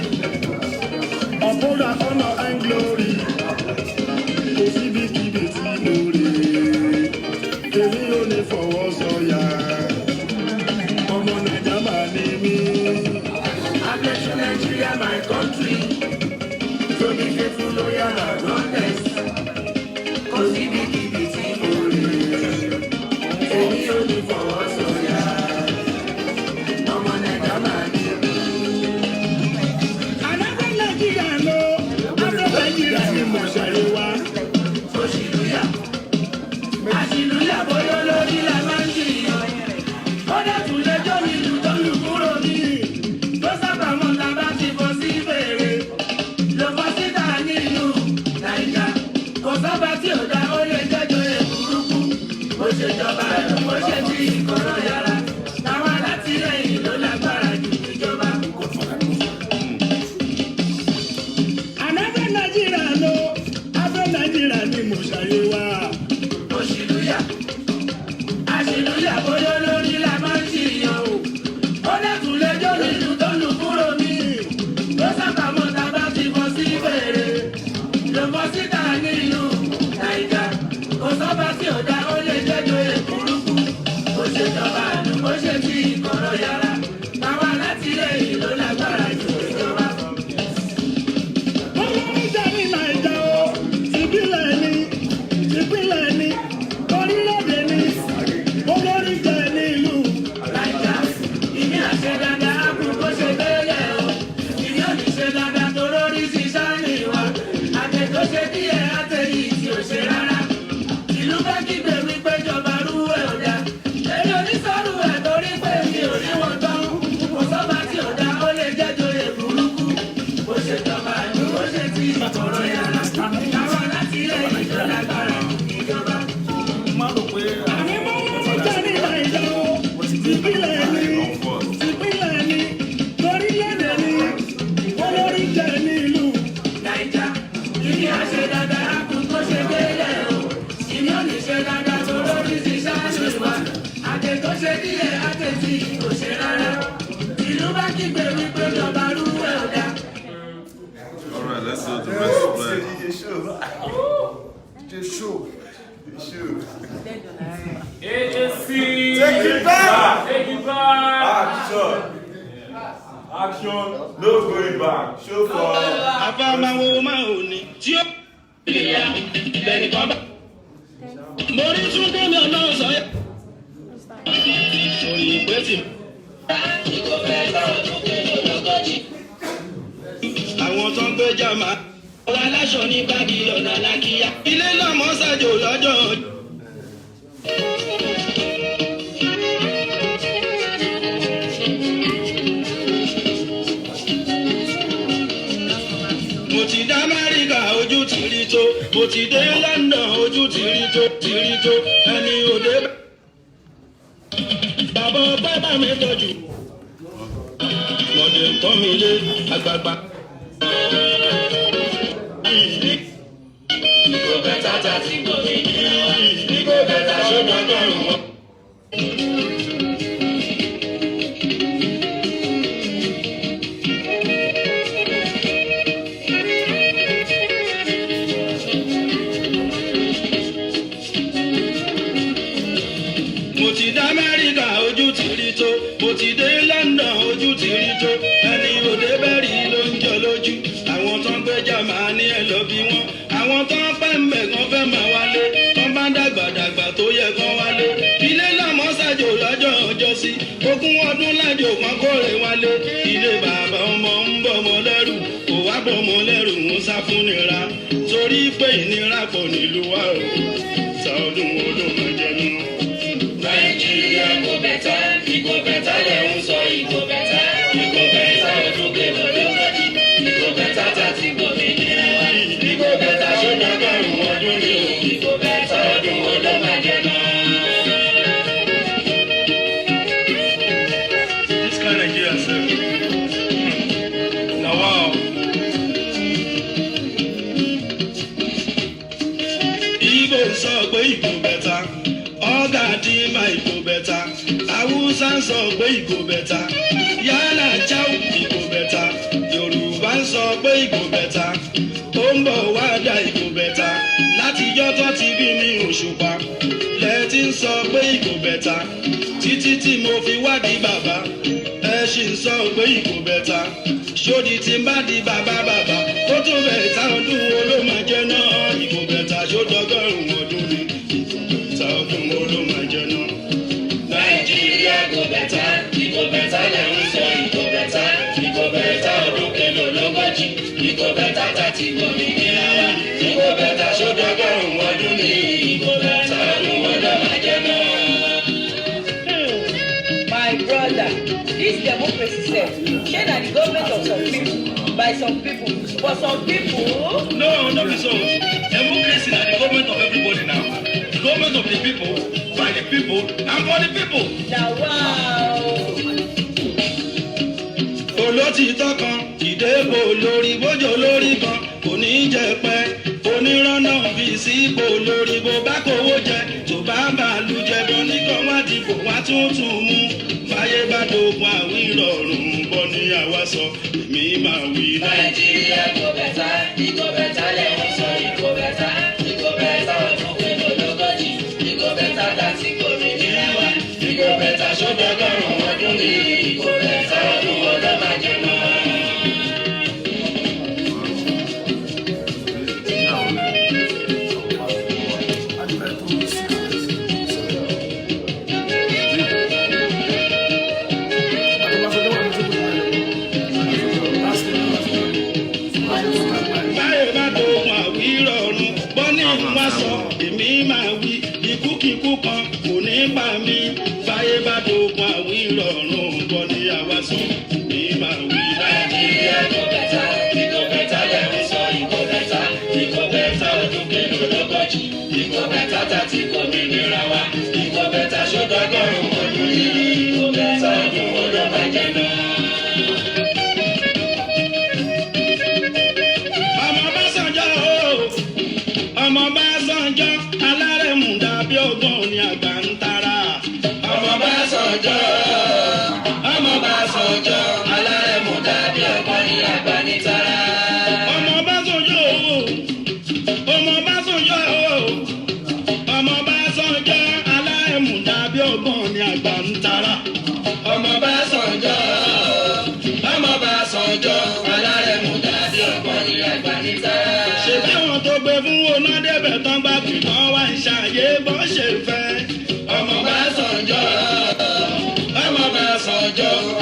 uphold our honor and glory. Èmi ò ní fọwọ́ sọ̀yà. Ọmọ Nàìjà máa ní mí. I bless you, Nigeria, my country. To be faithful, loyal and honest. Kò síbi kíbi tí mo rí. Èmi ò ní fọwọ́ sọ̀yà. Ọmọ Nàìjà máa ní mí. Àṣìlúyà bóyá lórí la máa ń jìyàn. Ó dẹ̀tún lẹ́jọ́ nílùú tó lù kúrò ní. Tó sábà mọ́ ta bá ti bọ́ sí fèrè. Ló bọ́ síta nílùú Nàìjà. Kò sábà tí ò dá ó lè jẹ́jọ́ èkúrúkú. Bó ṣe jọba ẹ̀rọ bó ṣe ti ìkọ̀rọ̀ yàrá. Táwọn alátìlẹyìn ló lágbára jù ìjọba. Ànáfẹ́ Nàìjíríà ló, afẹ́ Nàìjíríà ni mo ṣàyè wá. Àṣìlúyà bóyá lórí la máa ń ṣìyàn o. Ó dẹ̀tún lẹ́jọ́ nílùú tó lù kúrò mí. Ló sábà mọ́ ta bá ti bọ́ sí fèrè. Ló bọ́ síta nílùú Nàìjà. Kò sọ́ba tí ò dá ó lè jẹ́jọ́ èkúrúkú. Bó ṣe jọba àlù bó ṣe fi ìkọ̀rọ̀ yàrá. Táwọn alátìlẹyìn ló lágbára jù ìjọba. Olórí jẹ́ ní Nàìjà o, ìbílẹ̀ ni. Orílẹ̀-èdè ni olórí jẹ́ nílùú Nàìjà. Ìní àṣẹ dáadáa á kú kó ṣe bẹ́ẹ̀ o. Ìní ò ní ṣe dáadáa tó lórí sí sáàni wa. Àgbẹ̀ tó ṣe díẹ̀ àtẹ̀yìn tí ò ṣe rárá. Ìlú bá kígbe wípé jọba rú ẹ̀ ò dá. Èmi ò ní sọ́rù ẹ̀ torí pé mi ò rí wọn tán. Kò sọ́ba tí ò dá ó lè jẹ́jọ́ èkúrúkú. Bó ṣe jọba ìlú bó ṣe ti ìkọ̀rọ̀ yàrá. Àwọn alátìlẹyìn tó lágbára ìjọba. Alright, let's go to respect. AAC! Take it back! Action! No going back. Show for. Àfàmàwò máa ò ní tí ó lè yá lẹ́nu kan bá. Mo rí Túndé mi ọ̀nà ọ̀sán yẹn. Òyìn pé tì. Àwọn tó ń gbé jàmá. Ọ̀la aláṣọ ní báàgì ọ̀nà làkìyà. Ilé náà mọ́ ṣàjò lọ́jọ́. mo ti dé London ojú tìrìtò ẹni òde bàbá ọpẹ́ bá mi tọ́jú mọ̀dé nǹkan mi lé àgbààgbà. Ìgò bẹ́tà tàti gómìnà ìgò bẹ́tà ṣọ́dọ̀gọ́rùn wọn. Mo ti dé Amẹ́ríkà ojú tìrìtò mo ti dé London ojú tìrìtò ẹni òde bẹ́rì ló ń jọ lójú àwọn tó ń gbéjà máa ní ẹ lọ bí wọn àwọn tó ń pẹ́ ń bẹ̀ kan fẹ́ máa wálé tó ń bá dàgbàdàgbà tó yẹ kan wálé ilé lọ́mọ ṣàjò lọ́jọ́ ọjọ́ sí ogún ọdún lájò kan kórè wálé ilé bàbá ọmọ ń bọ̀mọ lẹ́rù kò wá bọ̀mọ lẹ́rù ń sá fún nira torí pé ìnira pọ̀ nílùú wa o ta ọdún wo ló máa jẹ náà. Nàìjíríà kò bẹ̀tà ìgò bẹ̀tà lẹ̀ ń sọ ìgò bẹ̀tà ọdún kẹlò lọ́gọ́dì ìgò bẹ̀tà tàti gómìnira wa ìgò bẹ̀tà ṣọ́dọ̀gọ́rùn ọdún ni o ìgò bẹ̀tà ọdún wo ló máa jẹ náà. This kind of Nigeria sir. Na wow. Igbo sọ pé ìgò bẹ̀tà. Ọ̀gá dì má ìgò bẹ̀tà, Haúsá ń sọ pé ìgò bẹ̀tà, Yálà Cháu ìgò bẹ̀tà, Yorùbá ń sọ pé ìgò bẹ̀tà, ó ń bọ̀ wá dá ìgò bẹ̀tà, látijọ́ tó ti bí ní Òṣùpá, lẹ́tí ń sọ pé ìgò bẹ̀tà, títí tí mo fi wádìí bàbá, ẹ ṣì ń sọ pé ìgò bẹ̀tà, ṣódì tí ń bá di bàbá ó tún bẹ̀tà ọdún wo ló máa jẹ́ náà, ìgò bẹ̀tà ṣódọ́gọ́rùn-ún ọdún ni. Ọdún wo ló máa jẹ náà. Nàìjíríà kò bẹ̀tà ìgò bẹ̀tà lẹ̀ ń sọ ìgò bẹ̀tà ọdún kẹlò lọ́gọ́jì ìgò bẹ̀tà tàti gómìnira wa ìgò bẹ̀tà ṣọ́dọ̀gọ́rùn ọdún ni ìgò bẹ̀tà ọdún wo ló máa jẹ náà. My brother, this democracy sef shey na the government of some people by some people for some people. No be so. Democracy na the government of everybody now. The government of the people, by the people, and for the people. Na wow. Olótìtọ́ kan ìdébò lórí bójó lórí kan kò ní jẹ pẹ́ onírànà bíi sípò lórí bó bá kówó jẹ tó bá bàálù jẹ bọ́ nìkan wá dìbò wá tuntun mú báyé bá dogun àwí rọrùn bọ́ ní àwa sọ èmi máa wí. Nàìjíríà kò bẹ̀tà ìgò bẹ̀tà lẹ́wọ̀n sọ ìgò bẹ̀tà ọdún kẹlò lọ́gọ́jì ìgò bẹ̀tà láti gómìnira wa ìgò bẹ̀tà ṣọ́dọ̀gọ́rùn ọdún ni ìgò bẹ̀tà ọdún wo ló máa jẹ náà. Èmi máa wí ikúkíkú kan kò ní pa mí báyé bá dogun àwí rọrùn bọ́ ní àwa sọ èmi máa wí. Nàìjíríà kò bẹ̀tà ìgò bẹ̀tà lẹ́rú sọ ìgò bẹ̀tà ọdún kẹlò lọ́gọ́jì ìgò bẹ̀tà tàti gómìnira wa ìgò bẹ̀tà ṣọ́dọ̀gọ́rùn ọdún ní ìgò bẹ̀tà ọdún wo ló máa jẹ náà. Ọmọ bá sànjọ́ alárẹ̀mú dàbí ọgbọ́n ní àgbà ń tara. Ọmọ bá sànjọ́ alárẹ̀mú dàbí ọgbọ́n ní àgbà ní tara. Ọmọ bá sànjọ́ alárẹ̀mú dàbí ọgbọ́n ní àgbà ń tara. Ọmọ bá sànjọ́ alárẹ̀mú dàbí ọgbọ́n ní àgbà ní tara. Ṣé báwọn tó gbé fún oná débẹ̀ tán bá fi kàn wá ń ṣàyè bọ́ ṣe fẹ́. Ọmọ bá sànjọ́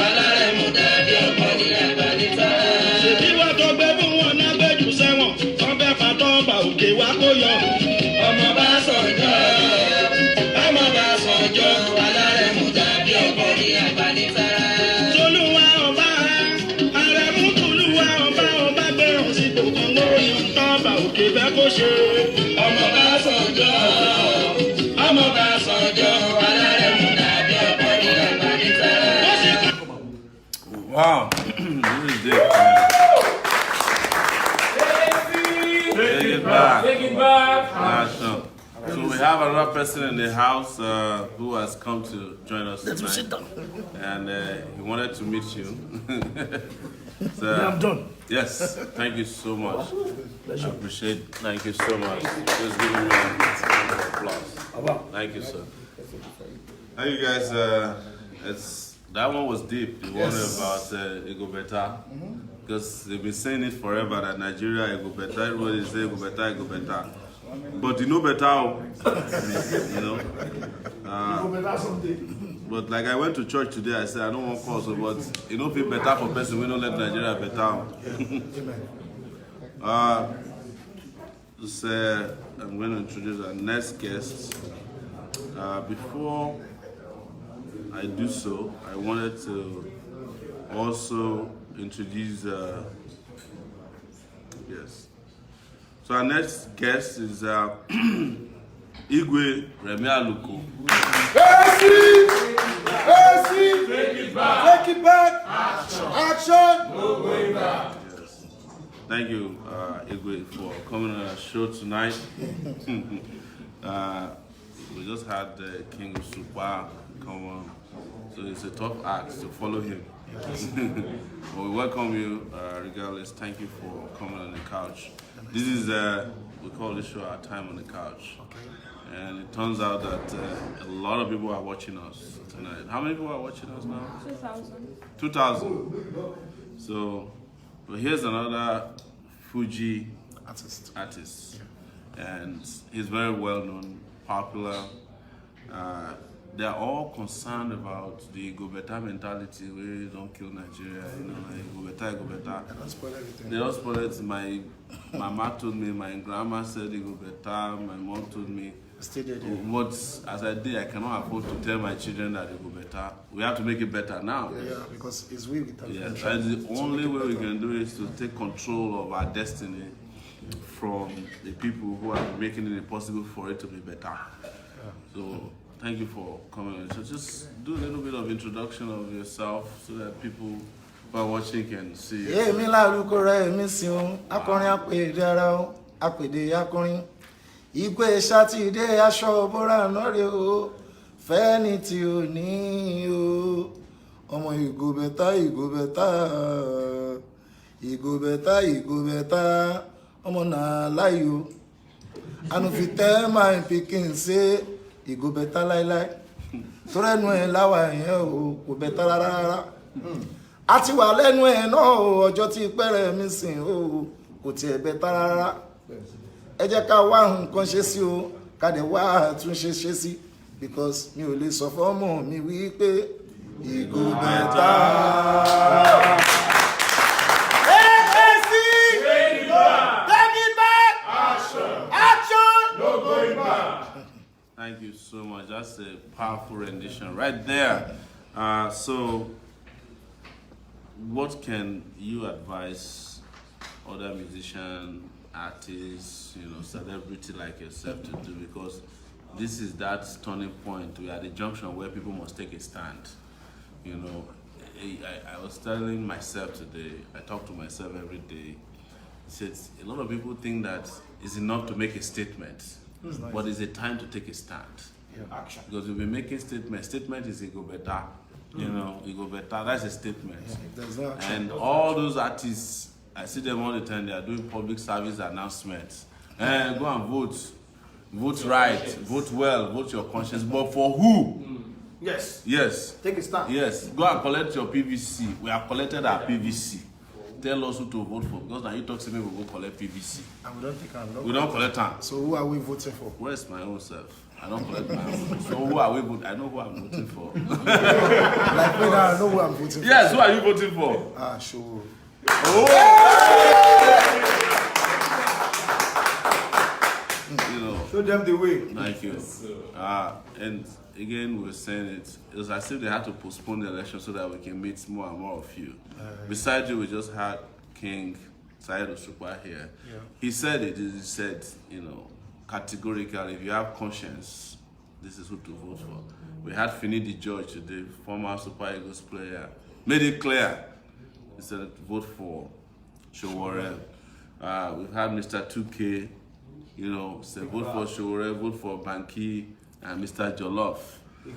alárẹ̀mú dàbí ọgbọ́n ní àgbà ní tara. Ṣé bí wọ́n tó gbé fún wọn náà gbẹ́jù sẹ́wọ̀n wọ́n fẹ́ fatọ́ ọba òkè wá kó yọ. Ọmọ bá sànjọ́ alárẹ̀mú dàbí ọgbọ́n ní àgbà ní tara. Tolúwa ọba àrẹ̀mú tolúwa ọba gbẹ̀rún sí gbogbo owó yìí tọ́ ọba òkè bẹ́ẹ̀ kó ṣe. ọmọ bá sọjọ́ ọmọ bá sọjọ́ alárẹ̀ mú dàbí ọkọ ní ọgbà níta. Wow, this is deep, man. Take it back. Take it back. Nah, sure. So we have another person in the house who has come to join us tonight, and he wanted to meet you. So, I'm done. Yes, thank you so much. I appreciate. Thank you so much. Just give me an applause. Thank you, sir. How you guys? That one was deep. The one about Ego Beta. Because they've been saying it forever that Nigeria Ego Beta. Everybody say Ego Beta, Ego Beta. But you know better, you know. But like I went to church today, I said I don't want cause, but you know, feel better for person. We don't let Nigeria better. I'm going to introduce our next guest. Before I do so, I wanted to also introduce. Yes. So our next guest is Igwe Remi Aluko. Take it back. Take it back. Action. No going back. Yes. Thank you, Igwe, for coming on our show tonight. We just had King Osupa come on, so it's a tough act to follow him. But we welcome you, regardless. Thank you for coming on the couch. This is, we call this show Our Time on the Couch. Okay. And it turns out that a lot of people are watching us tonight. How many people are watching us now? 2,000. 2,000. So, but here's another Fuji artist. Yeah. And he's very well known, popular. They're all concerned about the go better mentality where you don't kill Nigeria, you know, like go better, go better. They don't spoil everything. They don't spoil it. My mama told me, my grandma said they go better, my mom told me. But as I did, I cannot afford to tell my children that they go better. We have to make it better now. Yeah, because it's we with yes, and the only way we can do it is to take control of our destiny from the people who are making it impossible for it to be better. So thank you for coming. So just do a little bit of introduction of yourself so that people who are watching can see you. Yeah, Remi Aluko Remi Sion, akọrin apèdè ara o, apèdè akọrin. Igwe Sátidé aṣọ bora nore o, fẹ́ni tí o ní o. Ọmọ Igo beta, Igo beta. Igo beta, Igo beta. Ọmọ na layo. Anu fi tell my pikin say Igo beta láíláí. Torẹ́nu ẹ̀ láwa yẹn o, kò beta rárá. A ti wà lẹ́nu ẹ̀ náà o, ọjọ́ tí pẹ́rẹ́ mi sìn o, kò tiẹ̀ beta rárá. Ẹ jẹ́ ká wá nǹkan ṣe sí o, ká dẹ̀ wá àtúnṣe ṣe sí, because mi ò lè sọ fọ́mọ mi wí pé Igo beta. Thank you so much. That's a powerful rendition right there. So, what can you advise other musicians, artists, you know, celebrity like yourself to do? Because this is that turning point. We are at the junction where people must take a stand. You know, I was telling myself today, I talk to myself every day. Says a lot of people think that it's enough to make a statement, but it's a time to take a stand. Action. Because we've been making statements. Statement is Igo better. You know, Igo better. That's a statement. And all those artists, I see them all the time. They are doing public service announcements. And go and vote. Vote right. Vote well. Vote your conscience. But for who? Yes. Yes. Take a stand. Yes. Go and collect your PVC. We have collected our PVC. Tell us who to vote for, because now you talk to me, we go collect PVC. And we don't take our We don't collect time. So who are we voting for? Where's my own self? I don't collect my own. So who are we voting? I know who I'm voting for. Like me now, I know who I'm voting for. Yes, who are you voting for? Ah, sure. Oh! You know. Show them the way. Thank you. And again, we're saying it was as if they had to postpone the election so that we can meet more and more of you. Besides you, we just had King Saheed Osupa here. Yeah. He said it. He said, you know, categorically, if you have conscience, this is who to vote for. We had Finidi George today, former Super Eagles player, made it clear. He said, vote for Sowore. We've had Mr. 2K, you know, said vote for Sowore, vote for Banky, and Mr. Jollof. Big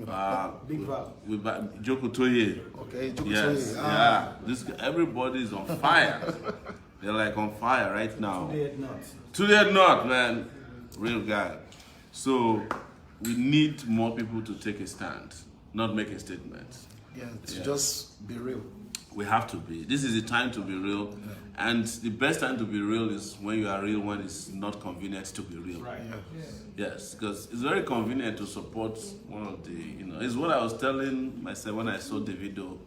Val. With Joko Toye. Okay, Joko Yes, Toye. yeah. Everybody is on fire. They're like on fire right now. Today not, man. Real guy. So we need more people to take a stand, not make a statement. Yeah, to just be real. We have to be. This is the time to be real. And the best time to be real is when you are real, when it's not convenient to be real. Right. Yeah. Yes, because it's very convenient to support one of the, you know, it's what I was telling myself when I saw Davido.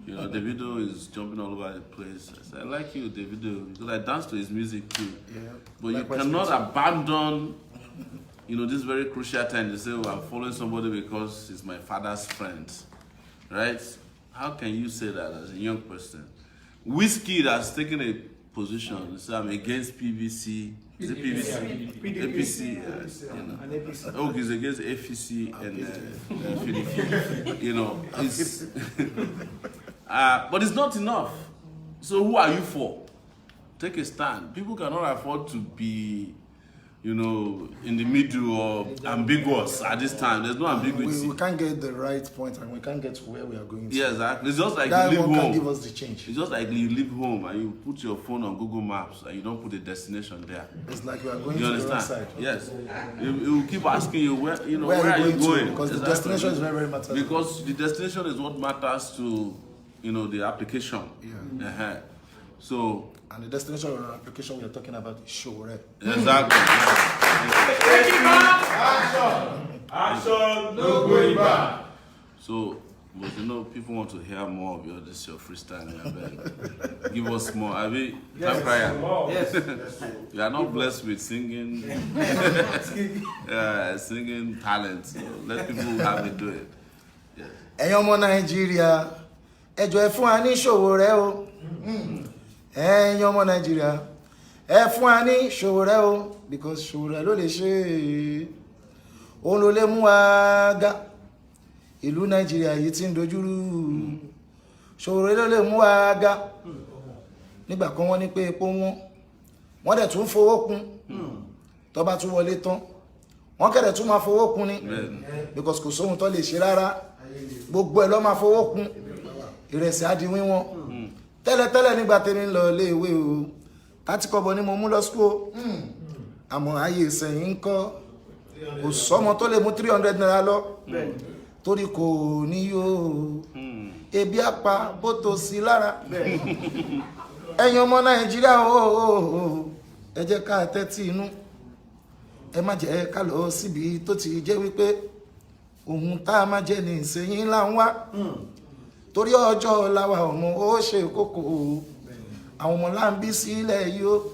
You know, Davido is jumping all over the place. I said, I like you, Davido, because I dance to his music too. Yeah. But you Likewise cannot with abandon, you know, this very crucial time to say, oh, I'm following somebody because he's my father's friend. Right? How can you say that as a young person? Whiskey has taken a position, so I'm against PVC. Is it PVC? APC, yes. You know. Oh, he's against APC and PDP. You know, it's but it's not enough. So who are you for? Take a stand. People cannot afford to be, you know, in the middle or ambiguous at this time. There's no ambiguity. We can't get the right point and we can't get to where we are going to. Yeah, exactly. It's just like that you leave one home. can give us the change. It's just like you leave home and you put your phone on Google Maps and you don't put a destination there. It's like we are going You to the wrong understand? side. Yes. It will keep asking you where, you know, Where where are you going to? going? Because the Exactly. destination is very, very material. Because the destination is what matters to, you know, the application. Yeah. Uh-huh. So. And the destination of our application we are talking about is Sowore. Exactly. Action, no going back. So, but you know, people want to hear more of your freestyle. Give us more. I mean, Yes. you are not blessed with singing, singing talent. So let people have it do it. Yeah. Ẹ̀yin ọmọ Nàìjíríà, ẹ jọ̀ọ́ ẹ fún wa ní Sowore o. Ẹ̀yin ọmọ Nàìjíríà, ẹ fún wa ní Sowore o, because Sowore ló lè ṣe. Òun ló lè mú wa ga. Ìlú Nàìjíríà yìí tí ń dojúrú. Sowore ló lè mú wa ga. Nígbà kan wọ́n ní pé epo wọ́n dẹ̀ tún fowó kún. Tó bá tún wọlé tán, wọ́n kẹ̀dẹ̀ tún máa fowó kún ni. Because kò sóhun tó lè ṣe rárá. Gbogbo ẹ̀ ló máa fowó kún. Ìrẹsì á di wíwọ́n. Tẹ́lẹ̀tẹ́lẹ̀ nígbà tèmi lọ ilé ìwé o. 30 kobo ni mo mú lọ school. Àmọ́ ayé ìsẹ̀yìn ń kọ́. Kò sọ́mọ tó lè mú 300 naira lọ. Torí kò ní yóò. Ebi apa bó tó sí lára. Ẹ̀yin ọmọ Nàìjíríà o. Ẹ jẹ́ ká tẹ́tí inú. Ẹ má jẹ́ ká lọ síbi tó ti jẹ́ wípé ohun tá a máa jẹ ní ìsẹ̀yìn là ń wá. Torí ọjọ́ ọ̀la wa ọmọ ó ṣe kókó. Àwọn ọmọ là ń bí sílẹ̀ yìí o.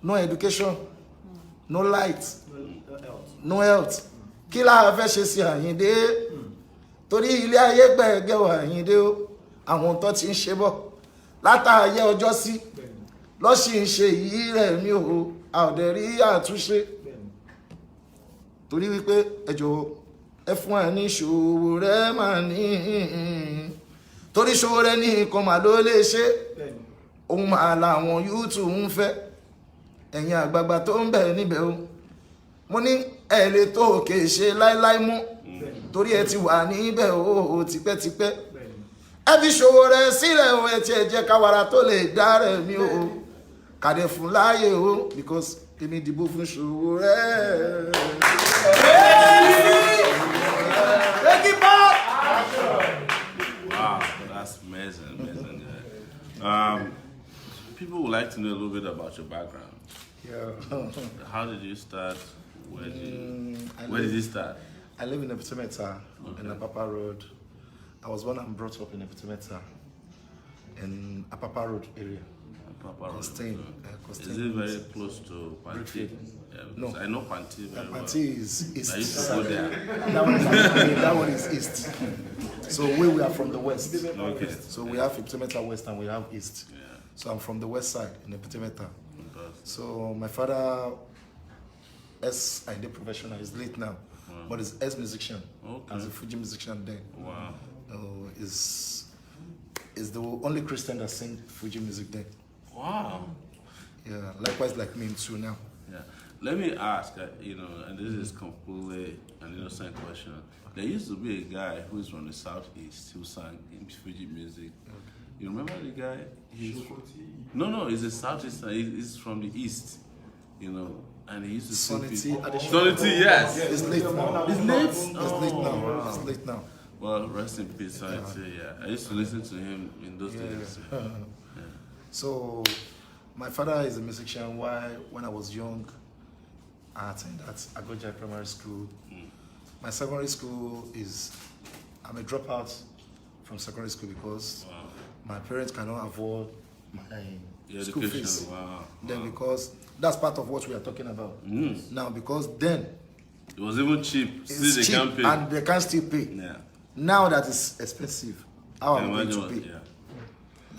No education, no light, no health. Kí la fẹ́ ṣe sí Àyìndé? Torí ilé ayé gbẹ̀gẹ̀ wà Àyìndé o. Àwọn tó ti ń ṣe bọ̀ látàyè ọjọ́ sí lọ́sì ń ṣe yìí rẹ̀ mi o. A ò dẹ̀ rí àtúnṣe. Torí wípé ẹ jọ̀ọ́ ẹ fún wa ní Sowore mà ní. Torí Sowore ní nǹkan mà ló lè ṣe. Ohun mà làwọn yúùtù ń fẹ́. Ẹ̀yin àgbààgbà tó ń bẹ níbẹ̀ o. Mo ní ẹ lè tó òkè ṣe láíláí mú. Torí ẹ ti wà níbẹ̀ o tipẹ́tipẹ́. Ẹ fi Sowore sílẹ̀ o, ẹ ti ẹ jẹ́ káwara tó lè dá rẹ̀ mi o. Kàdé fún láàyè o, because èmi dìbò fún Sowore. Wow, that's amazing. People would like to know a little bit about your background. Yeah. How did you start? Where did you start? I live in Epitometa, in Apapa Road. I was born and brought up in Epitometa, in Apapa Road area. Costain. Is it very close to Panti? Yeah, No. I know Panti very well. Panti is east. I used to go there. That one is east. So we are from the west. Okay. So we have Epitometa West and we have east. Yeah. So I'm from the west side in Epitemeta. So my father, as I did professional, is late now, but is ex-musician, as a Fuji musician then. Wow. Is the only Christian that sing Fuji music then. Wow. Yeah, likewise like me too now. Yeah. Let me ask, and this is completely an innocent question. There used to be a guy who is from the southeast who sang in Fuji music. You remember the guy? No, he's a southeast. He's from the east, and he used to sing. Sonity, yes. It's late now. It's late. It's late now. Wow. It's late now. Well, rest in peace, Sonity. Yeah, I used to listen to him in those days. Yeah. So, my father is a musician. When I was young, I attended at Agoja Primary School. My secondary school I'm a dropout from secondary school because my parents cannot afford my school fees. Then because that's part of what we are talking about. Now because then it was even cheap. It's Still cheap they can't pay. and they can still pay. Yeah. Now that is expensive. How am I going to pay? Yeah.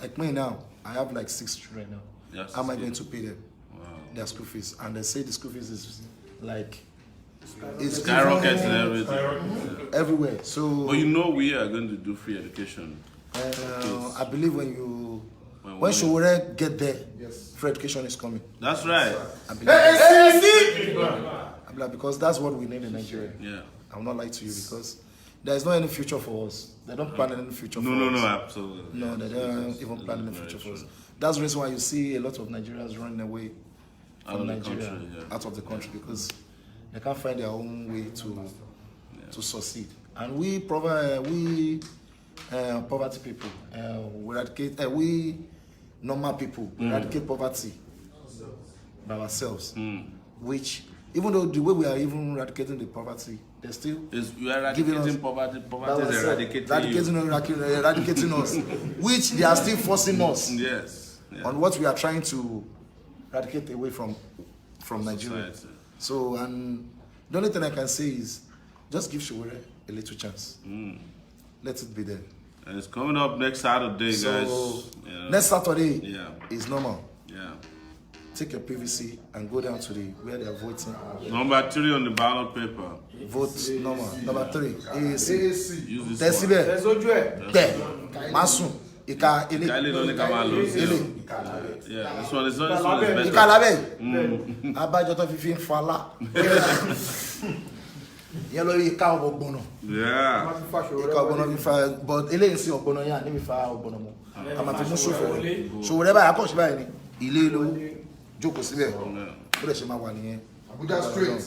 Like me now, I have like 6 children now. Yes, How am I going to pay them? Wow. Their school fees? And they say the school fees is like Skyrockets and everything. everywhere. So But we are going to do free education. I believe when Sowore get there, free education is coming. That's right. I believe because that's what we need in Nigeria. Yeah. I will not lie to you because there is no any future for us. They don't plan any future for us. No, absolutely. No, they don't even plan any future for us. That's the reason why you see a lot of Nigerians running away from Nigeria, out of the country, because they can't find their own way to succeed. And we poverty people, we normal people, eradicate poverty by ourselves, which even though the way we are even eradicating the poverty, they're still we are eradicating poverty. Poverty is eradicating us, which they are still forcing us on what we are trying to eradicate away from Nigeria. Society. So, and the only thing I can say is just give Sowore a little chance. Let it be there. And it's coming up next Saturday, guys. Next Saturday is normal. Yeah. Take your PVC and go down to where they are voting. Number 3 on the ballot paper. Vote normal. Number 3, AAC. Use this one. There. Masun. Ika ele. Yeah, this one is better. Ika labe. Abajo to fifin fala. Yẹn lórí ika ogbono. Yeah. Ika ogbono fi fa, but eléyìí sí ogbono yẹn ní mi fa ogbono mo. Àmà fi mú ṣòfò. Sowore báyìí akọ́ṣe báyìí ni ilé ló jókòó síbẹ̀. Ó lè ṣe máa wà nìyẹn. Abuja straight.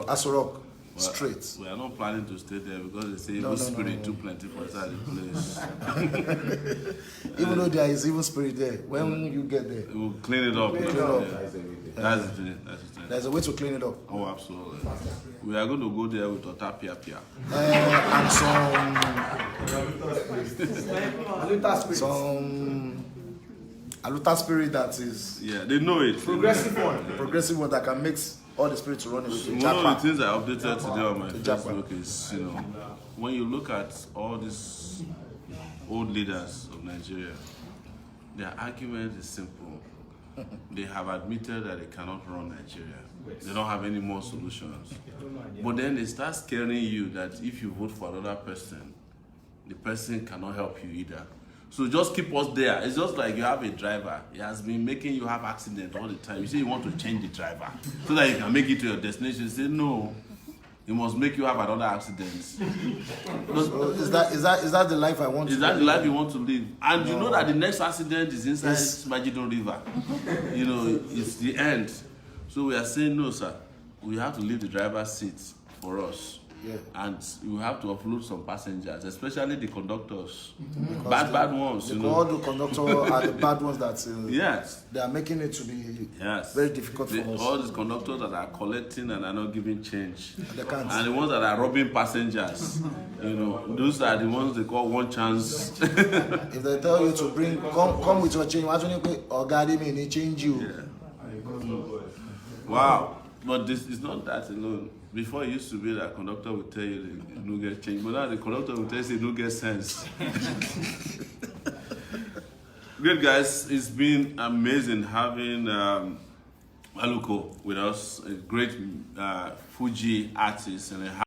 Aso Rock. Straight. We are not planning to stay there because they say evil spirit too plenty for inside the place. Even though there is evil spirit there, when you get there, we'll clean it up. That's the thing. There's a way to clean it up. Oh, absolutely. We are going to go there with Ota Pia. And some Aluta spirit that is they know it. Progressive one that can mix all the spirits to run away. One of the things I updated today on my Facebook is, when you look at all these old leaders of Nigeria, their argument is simple. They have admitted that they cannot run Nigeria. They don't have any more solutions. But then they start scaring you that if you vote for another person, the person cannot help you either. So just keep us there. It's just like you have a driver. He has been making you have accidents all the time. You say you want to change the driver so that you can make it to your destination. You say no. He must make you have another accident. So is that the life I want to live? Is that the life you want to live? And you know that the next accident is inside Majidon River. It's the end. So we are saying no, sir. We have to leave the driver's seat for us. And you have to offload some passengers, especially the conductors. Bad ones. All the conductors are the bad ones that they are making it to be very difficult for us. All these conductors that are collecting and are not giving change. And the ones that are robbing passengers. Those are the ones they call one chance. If they tell you to come with your change, may need change you. Wow. But this is not that alone. Before it used to be that conductor would tell you you don't get change, but now the conductor will tell you you don't get sense. Great guys, it's been amazing having Aluko with us, a great Fuji artist and a